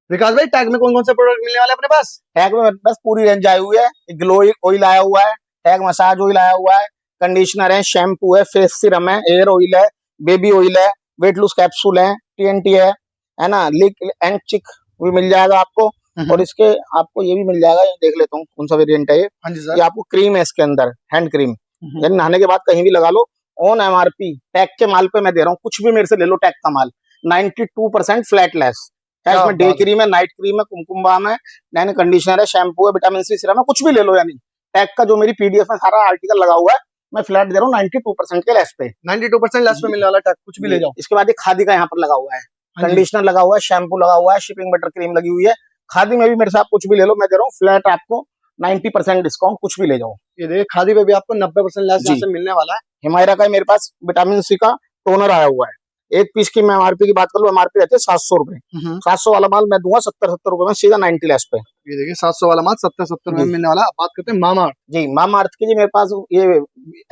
विकास भाई टैग में कौन कौन से प्रोडक्ट मिलने वाले अपने पास? टैग में बस पूरी रेंज आई हुई है, ग्लो ऑयल आया हुआ है, टैग मसाज ऑयल आया हुआ है, कंडीशनर है, शैम्पू है, फेस सीरम है, एयर ऑयल है, बेबी ऑयल है, वेट लूज कैप्सूल है, TNT है ना, लिक एंड चिक भी मिल जाएगा आपको, और इसके आपको ये भी मिल जाएगा, ये देख लेता हूँ कौन सा वेरिएंट है ये। हाँ जी ये सर। आपको क्रीम है इसके अंदर, हैंड क्रीम, यानी नहाने के बाद कहीं भी लगा लो। ऑन एमआरपी टैग के माल पे मैं दे रहा हूँ, कुछ भी मेरे से ले लो टैग का माल, 92% फ्लैट लेस है। क्या इसमें डे बात है। क्रीम है, नाइट क्रीम है, कुमकुम बाम है, नैन कंडीशनर है, शैम्पू है, विटामिन सी सीरम है, कुछ भी ले लो। यानी टैग का जो मेरी पीडीएफ में सारा आर्टिकल लगा हुआ है, मैं फ्लैट दे रहा हूँ 92% के लेस पे। 92% लेस में जी मिलने वाला टैग, कुछ भी ले जी। जाओ। इसके बाद ये खादी का यहाँ पर लगा हुआ है, हाँ जी। कंडीशनर लगा हुआ है, शैम्पू लगा हुआ है, शिपिंग बटर क्रीम लगी हुई है। खादी में भी मेरे साथ कुछ भी ले लो, मैं दे रहा हूँ फ्लैट आपको 90% डिस्काउंट, कुछ भी ले जाओ। ये देखिए खादी पे भी आपको 90% लेस यहाँ जी, से मिलने वाला है। हिमायरा का मेरे पास विटामिन सी का टोनर आया हुआ है। एक पीस की मैं एमआरपी की बात करूँ, एमआरपी रहती है 700 रुपए, 700 वाला माल मैं दूंगा 70 रुपए में सीधा 90 लेस पे। ये देखिए 700 वाला माल 70 में जी मिलने वाला है। अब बात करते हैं मामा। जी, मामा अर्थ की जी मेरे पास ये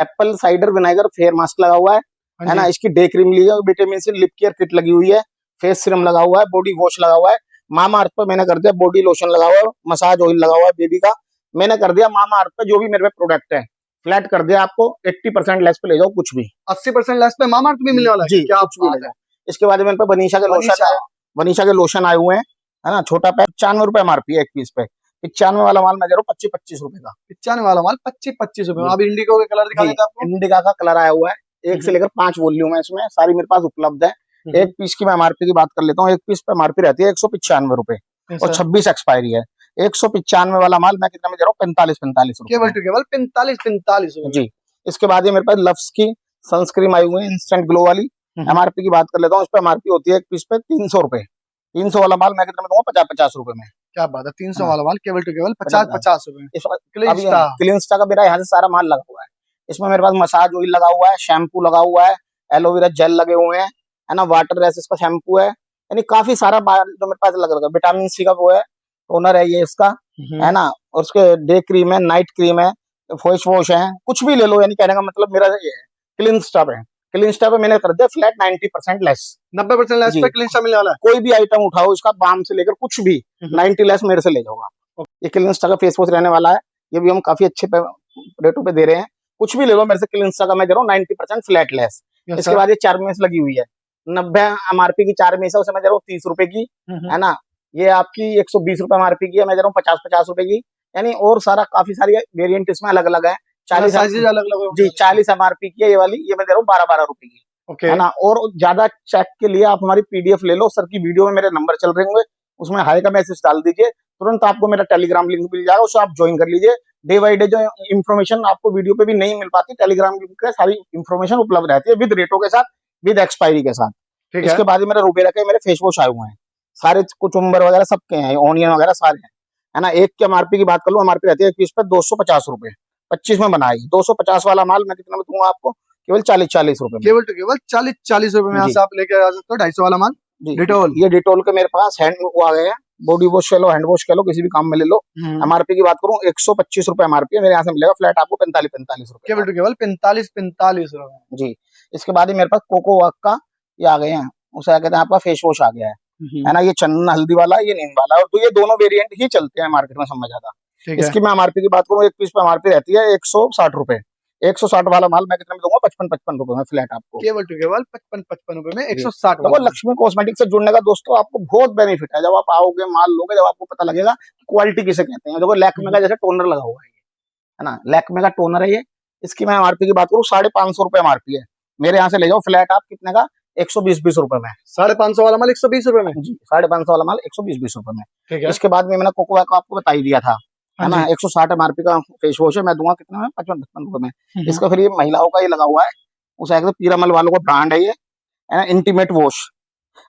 Apple cider vinegar fair mask लगा हुआ हाँ है जी। ना। इसकी डे क्रीम ली है, vitamin C lip care kit लगी हुई है, फेस सीरम लगा हुआ है, बॉडी वॉश लगा हुआ है। मामा अर्थ पे मैंने कर दिया बॉडी लोशन लगा हुआ है, मसाज ऑयल लगा हुआ है बेबी का। मैंने कर दिया मामा अर्थ पे जो भी मेरे पे प्रोडक्ट है फ्लैट कर दिया आपको 80% लेस पे ले जाओ कुछ भी। 80% लेस पे मामा अर्थ भी मिलने वाला है। जी, क्या कुछ भी ले बात है। जाओ। इसके बाद मेरे पे बनीशा के लोशन मनीषा। आए, बनीशा के लोशन आए हुए हैं, है ना। छोटा पैक 95 रुपए एमआरपी है एक पीस पे। 95 वाला माल मैं दे रहा हूँ 25-25 रुपए का। 95 वाला माल 25 रुपए में। जी अब इंडिगो के कलर दिखा जी, देते हैं आपको। इंडिका का कलर आया हुआ है, एक से लेकर 5 वॉल्यूम है इसमें, सारी मेरे पास उपलब्ध है। एक पीस की मैं एमआरपी की बात कर लेता हूँ, एक पीस पे एमआरपी रहती है 195 रुपए और 26 एक्सपायरी है। 195 वाला माल मैं कितना में दे रहा हूँ, 45-45 रुपए केवल में। टू केवल 45 रुपए में। जी, इसके बाद ये मेरे पास लव्स की सनस्क्रीन आई हुई है इंस्टेंट ग्लो वाली। एमआरपी की बात कर लेता हूँ, इस पे एमआरपी होती है एक पीस पे 300 रुपए। 300 वाला माल मैं कितना में दूंगा, 50-50 रुपए में, क्या बात है। है 300 ना। वाला माल केवल टू केवल 50-50 50 रुपए में। इस वक्त क्लीन अभी स्टार। क्लींस्टा का मेरा यहाँ से सारा माल लगा हुआ है। इसमें मेरे पास मसाज ऑयल लगा हुआ है, शैम्पू लगा हुआ है, एलोवेरा जेल लगे हुए हैं, है ना। वाटर रेसिस का शैम्पू है, यानी काफी सारा जो मेरे पास लग रहा है। विटामिन सी का वो है, टोनर है ये इसका, है ना। और उसके डे क्रीम है, नाइट क्रीम है, फेस वॉश है, कुछ भी ले लो। यानी कहने का मतलब मेरा ये है क्लीन स्टब है। क्लीन स्टब पे मैंने कर दिया फ्लैट 90% लेस। 90% लेस जी, पे क्लीन स्टार मिलने वाला है। कोई भी आइटम उठाओ इसका, बाम से लेकर कुछ भी 90 लेस मेरे से ले जाओ आप। ये क्लीनस्टा का फेस वॉश रहने वाला है, ये भी हम काफी अच्छे रेटों पे दे रहे हैं। कुछ भी ले लो मेरे से, क्लीनस्टा का मैं दे रहा हूँ 90% फ्लैट लेस। यस इसके सर। बाद ये चारमेस लगी हुई है, 90 एमआरपी की चारमेस है, उसे मैं दे रहा हूँ 30 रुपए की, है ना। ये आपकी 120 रुपए एमआरपी की है, मैं दे रहा हूँ 50-50 रुपए की। यानी और सारा काफी सारी वेरिएंट इसमें अलग अलग है। 40 साइजेस अलग अलग जी, होंगे। 40 एमआरपी की है ये वाली, ये मैं दे रहा हूँ 12-12 रुपए की, ओके। है ना। और ज्यादा चेक के लिए आप हमारी पीडीएफ ले लो, सर की वीडियो में मेरे नंबर चल रहे होंगे, उसमें हाई का मैसेज डाल दीजिए, तुरंत आपको मेरा टेलीग्राम लिंक मिल जाएगा, उसे आप ज्वाइन कर लीजिए। डे बाई डे जो इन्फॉर्मेशन आपको वीडियो पे भी नहीं मिल पाती, टेलीग्राम लिंक पे सारी इन्फॉर्मेशन उपलब्ध रहती है, विद रेटो के साथ, विद एक्सपायरी के साथ। ठीक है। इसके बाद मेरे रुबेरा के मेरे फेस वॉश आए हुए हैं, सारे कुचुम्बर वगैरह सबके हैं, ऑनियन वगैरह सारे हैं, है ना। एक की एमआरपी की बात कर लो, एमआरपी रहती है एक पीस पे 250 रुपए, 25 में बनाई। 250 वाला माल मैं कितना में दूंगा आपको, केवल 40-40 रुपए में। केवल टू केवल 40 रुपए में यहाँ जी से आप लेके आ सकते हो 250 वाला माल। जी, डिटोल। ये डिटोल के मेरे पास हैंड वो आ गए हैं, बॉडी वॉश कह लो, हैंड वॉश कह लो, किसी भी काम में ले लो। एमआरपी की बात करूं 125 रुपए एमआरपी है, मेरे यहाँ से मिलेगा फ्लैट आपको 45-45 रुपए केवल का। टू केवल 45 रुपए। जी, इसके बाद ही मेरे पास कोको वॉक का ये आ गए हैं, उसे क्या कहते हैं, आपका फेस वॉश आ गया है ना। ये चंदन हल्दी वाला, ये नीम वाला, और तो ये दोनों वेरिएंट ही चलते हैं मार्केट में समझ ज्यादा। ठीक है। इसकी मैं एमआरपी की बात करूं, एक पीस पे एमआरपी रहती है 160 रुपए। 160 वाला माल मैं कितने में दूंगा, 55-55 रुपए में फ्लैट आपको। केवल टू केवल 55 रुपए में जी, 160 देखो वाला माल। लक्ष्मी कॉस्मेटिक से जुड़ने का दोस्तों आपको बहुत बेनिफिट है। जब आप आओगे, माल लोगे, जब आपको पता लगेगा क्वालिटी किसे कहते हैं। देखो लैक्मे का जैसे टोनर लगा हुआ है ना, लैक्मे का टोनर है ये। इसकी मैं एमआरपी की बात करूँ 550 रुपए एमआरपी है, मेरे यहाँ से ले जाओ फ्लैट आप कितने का, 120-20 रुपए में। 550 वाला माल 120 रुपए में। जी, 550 वाला माल 120-20 रुपए में। ठीक है। इसके बाद में मैंने कोकोआ का आपको बता ही दिया था, हाँ है ना। जी। 160 एमआरपी का फेस वॉश है, मैं दूंगा कितने में, 55-55 रुपए में। इसका फिर ये महिलाओं का ये लगा हुआ है, उसे पीरामल वालों का ब्रांड है ये, है ना, इंटीमेट वॉश।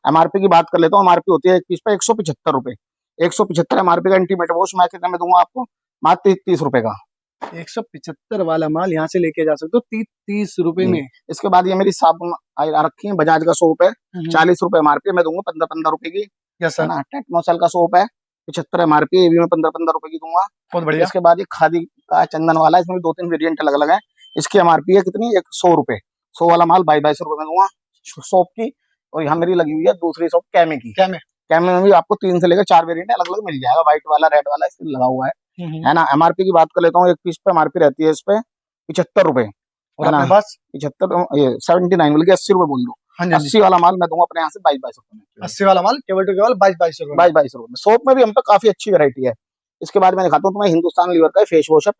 एमआरपी की बात कर लेता हूँ, एमआरपी होती है एक पीस पे 175 रुपए। 175 एमआरपी का इंटीमेट वॉश मैं कितने में दूंगा आपको, मात्र 30 रुपए का। 175 वाला माल यहाँ से लेके जा सकते हो 30 रुपए में। इसके बाद ये मेरी साबुन आ रखी है, बजाज का सोप है, 40 रुपए एमआरपी, मैं दूंगा 15-15 रुपए की, यस है सर। ना। टेटमोसल का सोप है 75 एमआरपी, ये भी मैं 15-15 रुपए की दूंगा। बहुत बढ़िया। इसके बाद ये खादी का चंदन वाला है, इसमें भी 2-3 वेरिएंट अलग अलग है। इसकी एमआरपी है कितनी, 100 रुपए। 100 वाला माल 22 रुपए में दूंगा सोप की। और यहाँ मेरी लगी हुई है दूसरी सोप कैमे की। कैमे में भी आपको 3 से लेकर 4 वेरिएंट अलग अलग मिल जाएगा, व्हाइट वाला, रेड वाला, इसमें लगा हुआ है ना। एमआरपी की बात कर लेता हूँ, एक पीस पे एमआरपी रहती है इस पे 75 रुपए, और है ना। अपने पास 75 ये 79 बल्कि 80 रुपए बोल दो, हाँ जी, 80 वाला माल मैं दूंगा अपने यहाँ से 22 रुपए में। 80 वाला माल केवल टू केवल 22 रुपए में। 22 रुपए में। सोप में भी हम पे काफी अच्छी वैरायटी है। इसके बाद मैं दिखाता हूँ तुम्हें, हिंदुस्तान लीवर का फेस वॉश है,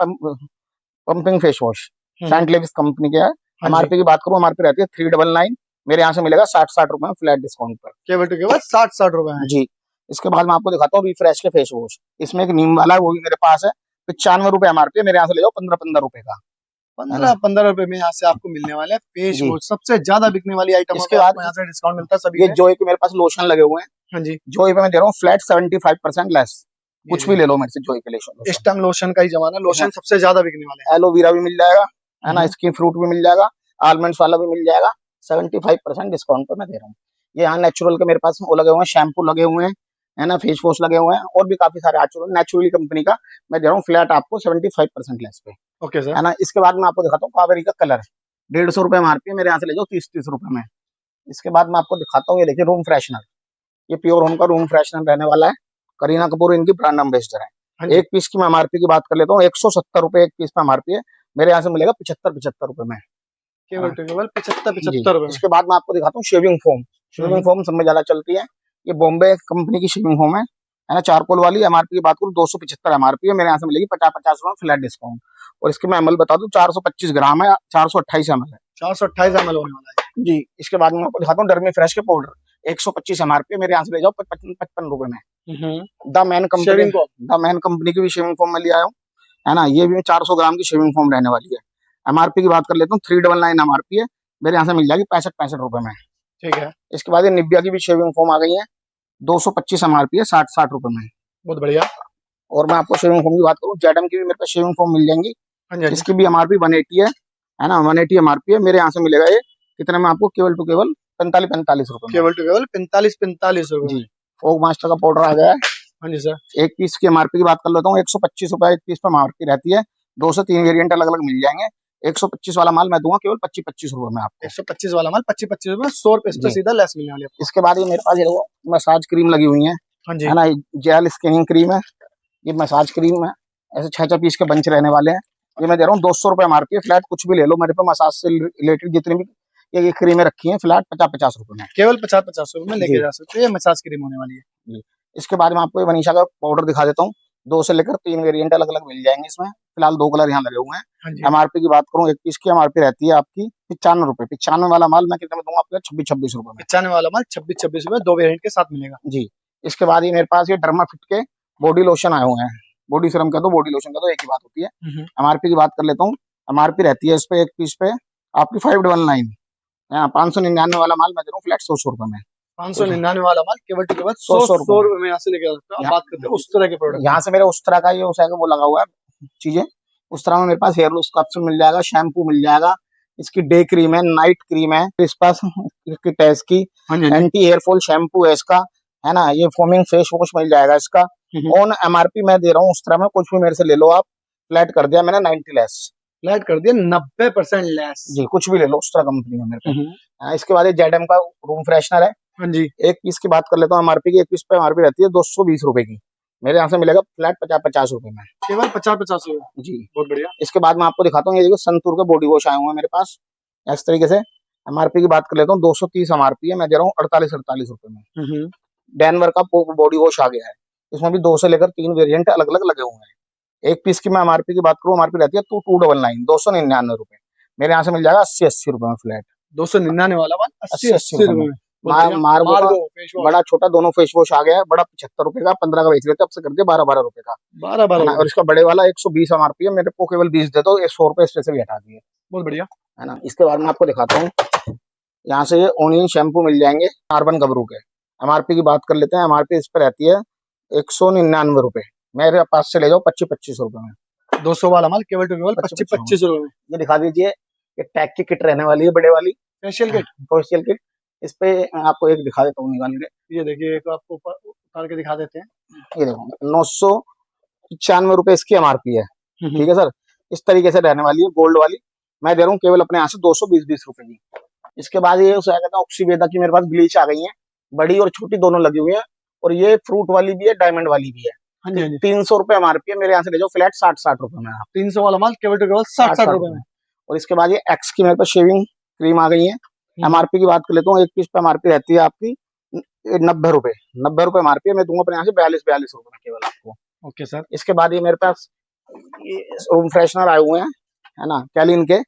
pumping face wash, saint Lewis company के है। हाँ जी, एमआरपी की बात करूँ, एमआरपी रहती है 399, मेरे यहाँ से मिलेगा 60 रुपए में फ्लैट डिस्काउंट पर। केवल टू केवल 60 रुपए में। जी। इसके बाद मैं आपको दिखाता हूँ रिफ्रेश के फेस वॉश। इसमें एक नीम वाला है, वो भी मेरे पास है, 95 रुपए एमआरपी है, मेरे यहाँ से ले जाओ 15-15 रुपए का, है ना। 15 रुपए में यहाँ से आपको मिलने वाले हैं फेस जी। वॉश, सबसे ज्यादा बिकने वाली आइटम इसके है, बाद आपको यहाँ से डिस्काउंट मिलता है सभी ये पे। जोई के मेरे पास लोशन लगे हुए हैं। हाँ जी, जोई पे मैं दे रहा हूँ फ्लैट 75% लेस, ये कुछ भी ले लो मेरे से जोई के इस लोशन। टाइम लोशन का ही जमाना है, लोशन सबसे ज्यादा बिकने वाले हैं। एलोवेरा भी मिल जाएगा, है ना, हम्म, स्किन फ्रूट भी मिल जाएगा, आलमंड्स वाला भी मिल जाएगा, 75% डिस्काउंट पे मैं दे रहा हूँ। ये यहाँ नेचुरल के मेरे पास वो लगे हुए हैं, शैम्पू लगे हुए हैं, है ना, फेस वॉश लगे हुए हैं, और भी काफी सारे नेचुरली कंपनी का मैं दे रहा हूँ फ्लैट आपको 75% लेस पे, ओके सर। है ना। इसके बाद मैं आपको दिखाता हूँ कावेरी का कलर, 150 रुपए एमआरपी है, मेरे यहाँ से ले जाओ 30-30 रुपए में। इसके बाद मैं आपको दिखाता हूँ, ये देखिए रूम फ्रेशनर, ये प्योर होम का रूम फ्रेशनर रहने वाला है, करीना कपूर इनकी ब्रांड एम्बेसडर है। हाँ जी, एक पीस की मैं एमआरपी की बात कर लेता हूँ, 170 रुपए एक पीस पे एमआरपी है, मेरे यहाँ से मिलेगा 75-75 रुपए में, है केवल ना। टू केवल 75 जी। 75 रुपए में। इसके बाद मैं आपको दिखाता हूँ शेविंग फोम। शेविंग फोम सब में ज्यादा चलती है, ये बॉम्बे कंपनी की शेविंग फोम है ना, चारकोल वाली। एमआरपी की बात करूँ 275 एमआरपी है, मेरे यहाँ से मिलेगी 50-50 रुपए फ्लैट डिस्काउंट। और इसके मैं एमएल बता दूं, 425 ग्राम है, 428 एमएल है। 428 ml होने वाला है। जी। इसके बाद मैं आपको दिखाता हूँ डर्मी फ्रेश के पाउडर, 125 एमआरपी, मेरे यहाँ से ले जाओ 55 रुपए में। द मैन कंपनी, शेविंग को द मैन कंपनी की भी शेविंग फोम में ले आया हूँ, है ना। ये भी 400 ग्राम की शेविंग फोम रहने वाली है। एमआरपी की बात कर लेता हूँ, 399 एमआरपी है, मेरे यहाँ से मिल जाएगी 65-65 रुपए में। ठीक है, इसके बाद ये निविया की भी शेविंग फोम आ गई है, 225 एमआरपी है, 60-60 रुपए में। बहुत बढ़िया। और मैं आपको शेविंग फोम की बात करूँ, जेडम की भी मेरे पास शेविंग फोम मिल जाएंगी, हाँ जी, हाँ जी, इसकी भी एमआरपी 180 है ना, 180 एमआरपी है, मेरे यहाँ से मिलेगा ये कितने में आपको, केवल टू केवल 45-45 रुपए में। केवल टू केवल 45 रुपए जी। में। फोग मास्टर का पाउडर आ गया है, हाँ जी सर, एक पीस की एमआरपी की बात कर लेता हूँ, 125 रुपए एक पीस पे एमआरपी रहती है, 2 से 3 वेरिएंट अलग अलग मिल जाएंगे। 125 वाला माल मैं दूंगा केवल 25-25 रुपए में आपको। 125 वाला माल 25 रुपए में, 100 रुपए इस पे जी। सीधा लेस मिलने वाली है आपको। इसके बाद ये मेरे पास ये देखो मसाज क्रीम लगी हुई है हाँ जी, है ना, जेल स्किनिंग क्रीम है, ये मसाज क्रीम है, ऐसे 6-6 पीस के बंच रहने वाले हैं, ये मैं दे रहा हूँ 200 रुपए एमआरपी है फ्लैट, कुछ भी ले लो मेरे पे मसाज से रिलेटेड जितनी भी ये क्रीमें रखी हैं फ्लैट 50-50 रुपए में। केवल 50 रुपए में लेके जी। जा सकते हो, ये मसाज क्रीम होने वाली है। जी। इसके बाद मैं आपको ये वनीशा का पाउडर दिखा देता हूँ, 2 से लेकर 3 वेरिएंट अलग अलग मिल जाएंगे इसमें, फिलहाल 2 कलर यहाँ लगे हुए हैं। हाँ जी, एमआरपी की बात करूँ, एक पीस की एमआरपी रहती है आपकी 95 रुपए, 95 वाला माल मैं कितने में दूंगा आपको, 26-26 रुपए में। 95 वाला माल 26 रुपए 2 वेरिएंट के साथ मिलेगा। जी। इसके बाद ये मेरे पास ये डर्मा फिट के बॉडी लोशन आए हुए हैं, बॉडी सीरम कह दो बॉडी लोशन कह दो एक ही बात होती है। एमआरपी की बात कर लेता हूँ, एमआरपी रहती है इस पे एक पीस पे आपकी 599, 599 वाला माल मैं दे रहा हूँ फ्लैट 100 रुपए में। 599 वाला माल केवल टू केवल 100 100 रुपए में यहाँ से लेके जा सकते हो। आप यहाँ बात करते हैं उस तरह के प्रोडक्ट। यहाँ से मेरे उस तरह का ये उस वो लगा हुआ है चीजें, उस तरह में मेरे पास हेयर लॉस कैप्सूल मिल जाएगा, शैम्पू मिल जाएगा, इसकी डे क्रीम है, नाइट क्रीम है, इस पास इसकी टेस्ट की हाँ जी, एंटी हेयर फॉल शैम्पू है इसका, है ना, ये फोमिंग फेस वॉश मिल जाएगा इसका। ऑन एमआरपी मैं दे रहा हूँ उस तरह में, कुछ भी मेरे से ले लो आप, फ्लैट कर दिया मैंने 90 लेस, फ्लैट कर दिया 90% लेस। जी, कुछ भी ले लो उस तरह कंपनी है मेरे पे। इसके बाद ये जेडएम का रूम फ्रेशनर है, हाँ जी, एक पीस की बात कर लेता हूँ एमआरपी की, एक पीस पे एमआरपी रहती है 220 रुपए की, मेरे यहाँ से मिलेगा फ्लैट 50-50 रुपए में। केवल 50 रुपए। जी। बहुत बढ़िया। इसके बाद मैं आपको दिखाता हूँ, ये देखो संतूर के बॉडी वॉश आए हुए हैं मेरे पास, इस तरीके से एमआरपी की बात कर लेता हूँ, 230 एमआरपी है, मैं दे रहा हूँ 48-48 रुपए में। डैनवर का बॉडी वॉश आ गया है, इसमें भी 2 से लेकर 3 वेरिएंट अलग अलग लगे हुए हैं। एक पीस की मैं एमआरपी की बात करूँ, एमआरपी रहती है 299, 299 रुपए, मेरे यहाँ से मिल जाएगा 80-80 रुपए में फ्लैट। 299 वाला माल 80-80 80 रुपए में। मार्गो का फेस वॉश बड़ा छोटा दोनों फेस वॉश आ गया है, बड़ा 75 रुपए का, 15 का बेच रहे थे, अब से कर दिया 12-12 रुपए का, 12 है ना। और इसका बड़े वाला 120 एमआरपी है, मेरे को केवल 20 दे दो, 100 रुपए इससे भी हटा दिए, बहुत बढ़िया। है ना। इसके बाद मैं आपको दिखाता हूँ, यहाँ से ये ओनियन शैम्पू मिल जाएंगे कार्बन गबरू के, एमआरपी की बात कर लेते हैं, एमआरपी इस पर रहती है 199 रुपए, मेरे पास से ले जाओ 25-25 रुपए में। 200 वाला माल केवल टू केवल 25 रुपए में। ये दिखा दीजिए, ये टैग की किट रहने वाली है बड़े वाली, फेशियल किट। फेशियल किट, इस पे आपको एक दिखा देता हूँ निकाल के, ये देखिए एक आपको ऊपर उतार के दिखा देते हैं। ये देखो 995 रुपए इसकी एमआरपी है, ठीक है सर। इस तरीके से रहने वाली है गोल्ड वाली, मैं दे रहा हूँ केवल अपने यहाँ से 220 रुपए की। इसके बाद ये उसे कहता है ऑक्सीवेदा की मेरे पास ब्लीच आ गई है, बड़ी और छोटी दोनों लगी हुई है, और ये फ्रूट वाली भी है, डायमंड वाली भी है। हाँ जी, हाँ जी। 300 रुपए एमआरपी है, मेरे यहाँ से ले जाओ फ्लैट 60-60 रुपए में आप। 300 वाला माल केवल टू केवल 60 रुपए में। और इसके बाद ये एक्स की मेरे पास शेविंग क्रीम आ गई है, एमआरपी की बात कर लेता हूँ, एक पीस पे एमआरपी रहती है आपकी 90 रुपए। 90 रुपए एमआरपी है, मैं दूंगा अपने यहाँ से 42 रुपए केवल आपको। Okay sir. इसके बाद ये मेरे पास ये रूम फ्रेशनर आए हुए हैं, है ना, कैलिन के,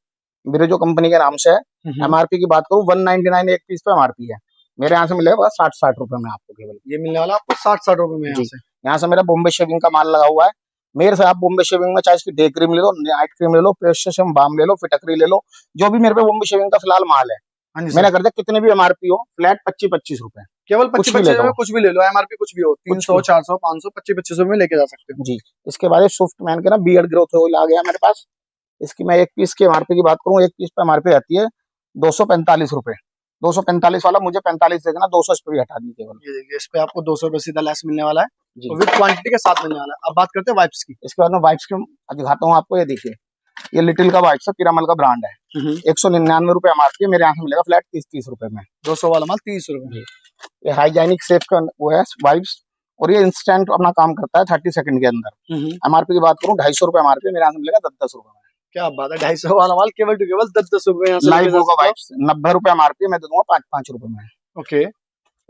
ब्रिजो कंपनी के नाम से है। एमआरपी की बात करूँ 199 एक पीस पे एमआरपी है, मेरे यहाँ से मिलेगा बस 60 रुपए में आपको केवल। ये मिलने वाला आपको 60 रुपए में यहाँ जी, से। यहाँ से मेरा बॉम्बे शेविंग का माल लगा हुआ है। मेरे से आप बॉम्बे शेविंग में चाहे इसकी डे क्रीम ले लो, नाइट क्रीम ले लो, पेस्ट सेम बाम ले लो, फिटकरी ले लो, जो भी मेरे पे बॉम्बे शेविंग का फिलहाल माल है, हाँ जी मैंने सर। कर दिया कितने भी एमआरपी हो फ्लैट 25-25 रुपए, केवल कुछ 25 भी ले 25 लो में कुछ भी ले लो, एमआरपी कुछ भी हो, कुछ 300 भी। 400 500 25 25 में लेके जा सकते हो। जी, इसके बाद स्विफ्ट मैन के ना बियर्ड ग्रोथ ऑयल आ गया मेरे पास। इसकी मैं एक पीस की एमआरपी की बात करूँ, एक पीस पे एमआरपी रहती है 245 रुपए। 245 वाला मुझे 45 दे देना, 200 इस पे भी हटा दी केवल। ये देखिए, इस पे आपको 200 रुपए सीधा लेस मिलने वाला है जी, और विद क्वांटिटी के साथ मिलने वाला है। अब बात करते हैं वाइप्स की। इसके बाद मैं वाइप्स की दिखाता हूँ आपको, ये देखिए, ये लिटिल का वाइप्स है, पिरामल का ब्रांड है। 199 रुपए एमआरपी है, मेरे यहाँ से मिलेगा फ्लैट 30-30 रुपए में। 200 वाला माल 30 रुपए। जी, ये हाइजेनिक सेफ का वो है वाइप्स, और ये इंस्टेंट अपना काम करता है 30 सेकंड के अंदर। एमआरपी की बात करूँ 250 रुपए एमआरपी, मेरे यहाँ से मिलेगा 10-10 रुपए में। क्या बात है, 250 वाला माल केवल टू केवल 10-10 रुपए यहाँ से लेके लाइव जा होगा सकते हो। वाइप्स 90 रुपए एमआरपी, मैं दे दूंगा 5-5 रुपए में। ओके।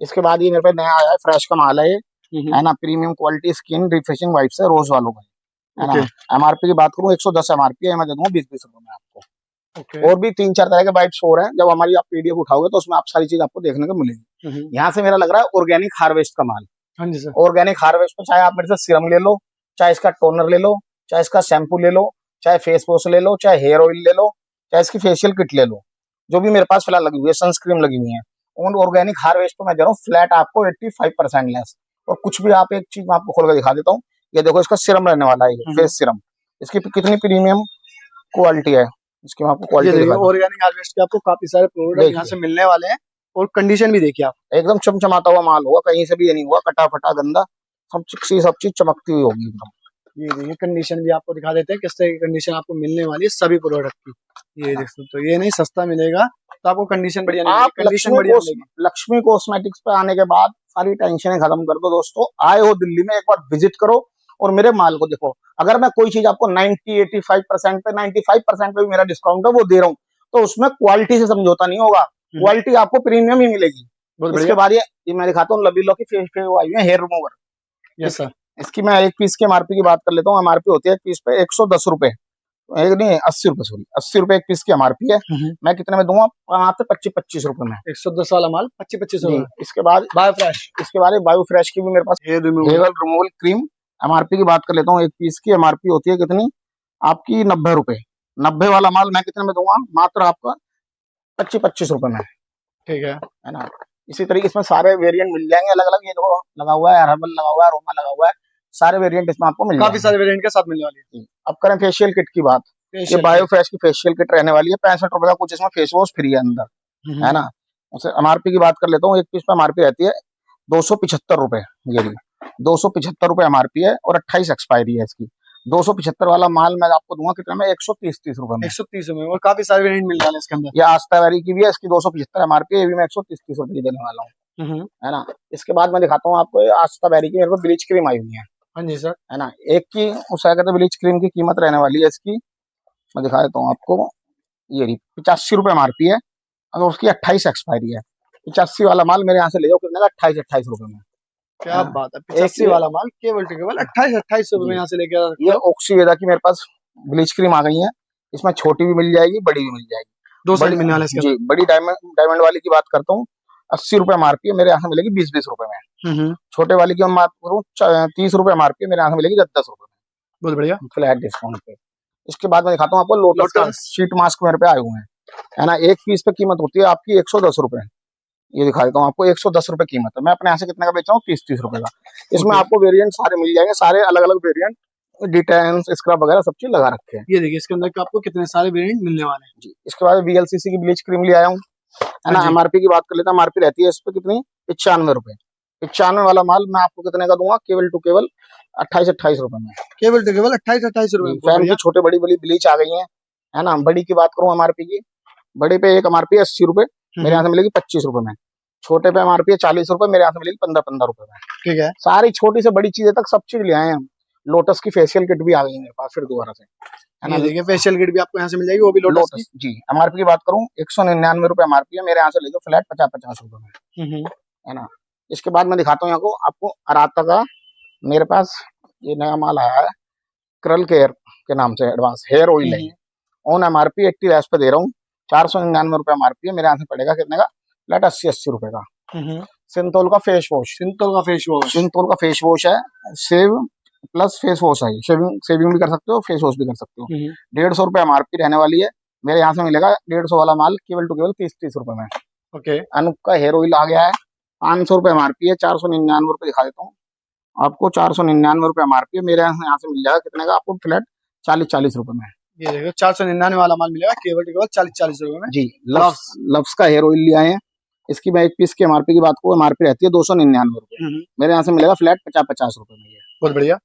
इसके बाद ये मेरे पे नया आया है, फ्रेश का माल है ये, है ना, premium quality skin refreshing wipes है, रोज वालों का, है ना। एमआरपी की बात करूँ 110 एमआरपी है, मैं दे दूंगा 20-20 रुपए में आपको। ओके। और भी 3-4 तरह के वाइप्स हो रहे हैं, जब हमारी आप पीडीएफ उठाओगे तो उसमें आप सारी चीज आपको देखने को मिलेगी। यहाँ से मेरा लग रहा है ऑर्गेनिक हार्वेस्ट का माल। हाँ जी सर। ऑर्गेनिक हार्वेस्ट में चाहे आप मेरे से सीरम ले लो, चाहे इसका टोनर ले लो, चाहे इसका शैम्पू ले लो, चाहे फेस वॉश ले लो, चाहे हेयर ऑयल ले लो, चाहे इसकी फेशियल किट ले लो, जो भी मेरे पास फिलहाल लगी हुई है, सनस्क्रीन लगी हुई है, और ऑर्गेनिक हार्वेस्ट पे मैं दे रहा हूँ फ्लैट आपको 85% लेस। और कुछ भी आप, एक चीज मैं आपको खोल कर दिखा देता हूँ, ये देखो इसका सीरम रहने वाला है, फेस सीरम, इसकी कितनी प्रीमियम क्वालिटी है, इसकी मैं आपको क्वालिटी दिखा दूं। ऑर्गेनिक हार्वेस्ट के आपको काफी सारे प्रोडक्ट यहाँ से मिलने वाले हैं और कंडीशन भी देखिए आप, एकदम चमचमाता हुआ माल होगा, कहीं से भी ये नहीं हुआ कटा फटा गंदा, सब चीज चमकती हुई होगी एकदम। ये देखिए कंडीशन भी आपको दिखा देते हैं किस तरह की कंडीशन आपको मिलने वाली है सभी प्रोडक्ट की। ये देख सकते हो, ये नहीं सस्ता मिलेगा तो आपको कंडीशन बढ़िया आप कंडीशन बढ़िया मिलेगी। लक्ष्मी कॉस्मेटिक्स पे आने के बाद सारी टेंशनें खत्म कर दो दोस्तों, आए हो दिल्ली में एक बार विजिट करो और मेरे माल को देखो। अगर मैं कोई चीज आपको 90-85% पे, 95% पे भी मेरा डिस्काउंट है वो दे रहा हूँ, तो उसमें क्वालिटी से समझौता नहीं होगा, क्वालिटी आपको प्रीमियम ही मिलेगी। इसके बाद ये मैं दिखाता हूँ लबी लो की फेस पे वो आई है हेयर रिमूवर। Yes sir. इसकी मैं एक पीस के एमआरपी की बात कर लेता हूँ, एमआरपी होती है एक पीस पे 110 रुपए, एक नहीं 80 रुपए, सॉरी 80 रुपए एक पीस की एमआरपी है, मैं कितने में दूंगा आपसे 25-25 रुपए में। 110 वाला माल 25-25 रुपए। इसके बाद बायो फ्रेश, इसके बाद बायो फ्रेश की भी मेरे पास हेयर रिमूवल क्रीम, एमआरपी की बात कर लेता हूँ, एक पीस की एमआरपी होती है कितनी आपकी 90 रुपए। 90 वाला माल मैं कितने में दूंगा, मात्र आपका 25-25 रुपए में, ठीक है ना। इसी तरीके इसमें सारे वेरिएंट मिल जाएंगे अलग अलग, ये देखो लगा हुआ है हर्बल, लगा हुआ है अरोमा, लगा हुआ है, सारे वेरिएंट इसमें आपको मिल काफी सारे वेरिएंट के साथ मिलने वाली है। अब करें फेशियल किट की बात, ये बायो फ्रेश की फेशियल किट रहने वाली है 65 रुपए का, कुछ इसमें फेस वॉश फ्री है अंदर, है ना। उसे एमआरपी की बात कर लेता हूँ, एक पीस पे एमआरपी रहती है 275 रुपए, ये 275 रुपए एमआरपी है और 28 एक्सपायरी है इसकी। 275 वाला माल मैं आपको दूंगा कितने में, 130 रुपए में। 130 रुपए और काफी सारे वेरिएंट मिल जाने इसके अंदर। ये आस्था वैरी की भी है, इसकी 275 एमआरपी, ये भी मैं 130 रुपए की देने वाला हूँ, है ना। इसके बाद मैं दिखाता हूँ आपको, आस्था वैरी की मेरे को ब्लीच क्रीम आई हुई है। हाँ जी सर। है ना, एक की उस कहते ब्लीच क्रीम की कीमत रहने वाली है इसकी, मैं दिखा देता हूँ आपको, ये 85 रुपए एमआरपी है और उसकी 28 एक्सपायरी है। 85 वाला माल मेरे यहाँ से ले जाओ कितने का, 28-28 रुपए में। क्या बात है, 85 वाला माल केवल 28-28 रुपए में यहाँ से लेकर। ये ऑक्सीवेदा की मेरे पास ब्लीच क्रीम आ गई है, इसमें छोटी भी मिल जाएगी, बड़ी भी मिल जाएगी, दो साइड मिलने वाले जी। बड़ी डायमंड वाली की बात करता हूँ, 80 रुपए एमआरपी है, मेरे यहाँ से मिलेगी 20-20 रुपए में। छोटे वाली की मैं बात करूँ 30 रुपए एमआरपी, मेरे यहाँ से मिलेगी 10-10 रुपए में, बहुत बढ़िया फ्लैट डिस्काउंट पे। इसके बाद मैं दिखाता हूँ आपको लोटस का शीट मास्क मेरे पे आए हुए हैं, है ना। एक पीस पे कीमत होती है आपकी 110 रुपए, ये दिखा देता हूँ आपको, 110 रुपए कीमत है, मैं अपने यहाँ से कितने का बेच रहा हूँ, 30-30 रुपए का। इसमें आपको वेरिएंट सारे मिल जाएंगे, सारे अलग अलग वेरिएंट, डिटेंस स्क्रब वगैरह सब चीज लगा रखे हैं। ये देखिए इसके अंदर आपको कितने सारे वेरिएंट मिलने वाले हैं जी। इसके बाद वीएलसीसी की ब्लीच क्रीम ले आया हूँ, है ना। एमआरपी की बात कर लेते हैं, एमआरपी रहती है इस पे कितनी, 95 रुपए। 95 वाला माल मैं आपको कितने का दूंगा, केवल टू केवल 28-28 रुपए में, केवल टू केवल 28-28 रुपए में। फैन की छोटे बड़ी बड़ी ब्लीच आ गई है ना। बड़ी की बात करूँ एमआरपी की, बड़ी पे एक एमआरपी 80 रुपए, मेरे यहाँ से मिलेगी 25 रुपए में। छोटे पे एमआरपी 40 रुपए, मेरे यहाँ से मिलेगी 15-15 रुपए में, ठीक है। सारी छोटी से बड़ी चीजें तक सब चीज ले आए हैं, लोटस की फेशियल किट भी आ गई है मेरे पास फिर दोबारा से, है ना। ये देखिए फेशियल किट भी आपको यहाँ से मिल जाएगी, वो भी लोटस की। लोटस जी, एमआरपी की बात करूं 199 रुपए एमआरपी है, मेरे यहाँ से ले जाओ फ्लैट 50-50 रुपए में, हम्म, है ना। इसके बाद मैं दिखाता हूँ यहाँ को आपको अराता का, मेरे पास ये नया माल आया है करल केयर के नाम से, एडवांस हेयर ऑयल है ये। ऑन एमआरपी 80 डैश पे दे रहा हूँ, 499 रुपए एमआरपी है, मेरे यहाँ से पड़ेगा कितने का, फ्लैट 80-80 रुपए का। सिंथोल का फेस वॉश, सिंथोल का फेस वॉश, सिंथोल का फेस वॉश है, सेव प्लस फेस वॉश है, शेविंग शेविंग भी कर सकते हो, फेस वॉश भी कर सकते हो। 150 रुपए एमआरपी रहने वाली है, मेरे यहाँ से मिलेगा 150 वाला माल केवल टू केवल 30-30 रुपए में। ओके। अनूप का हेयर ऑयल आ गया है, 500 रुपए एमआरपी है, 499 रुपए दिखा देता हूँ आपको, 499 रुपए एमआरपी है, मेरे यहाँ से मिल जाएगा कितने का आपको, फ्लैट 40-40 रुपए में। ये देखो 499 वाला माल मिलेगा केवल 40-40 रुपए में। जी, लव्स लव्स का हेयर ऑयल लिया है, इसकी मैं एक पीस की एमआरपी की बात करूँ, एमआरपी रहती है 299 रुपए, मेरे यहाँ से मिलेगा फ्लैट 50-50 रुपए में ये। बहुत बढ़िया।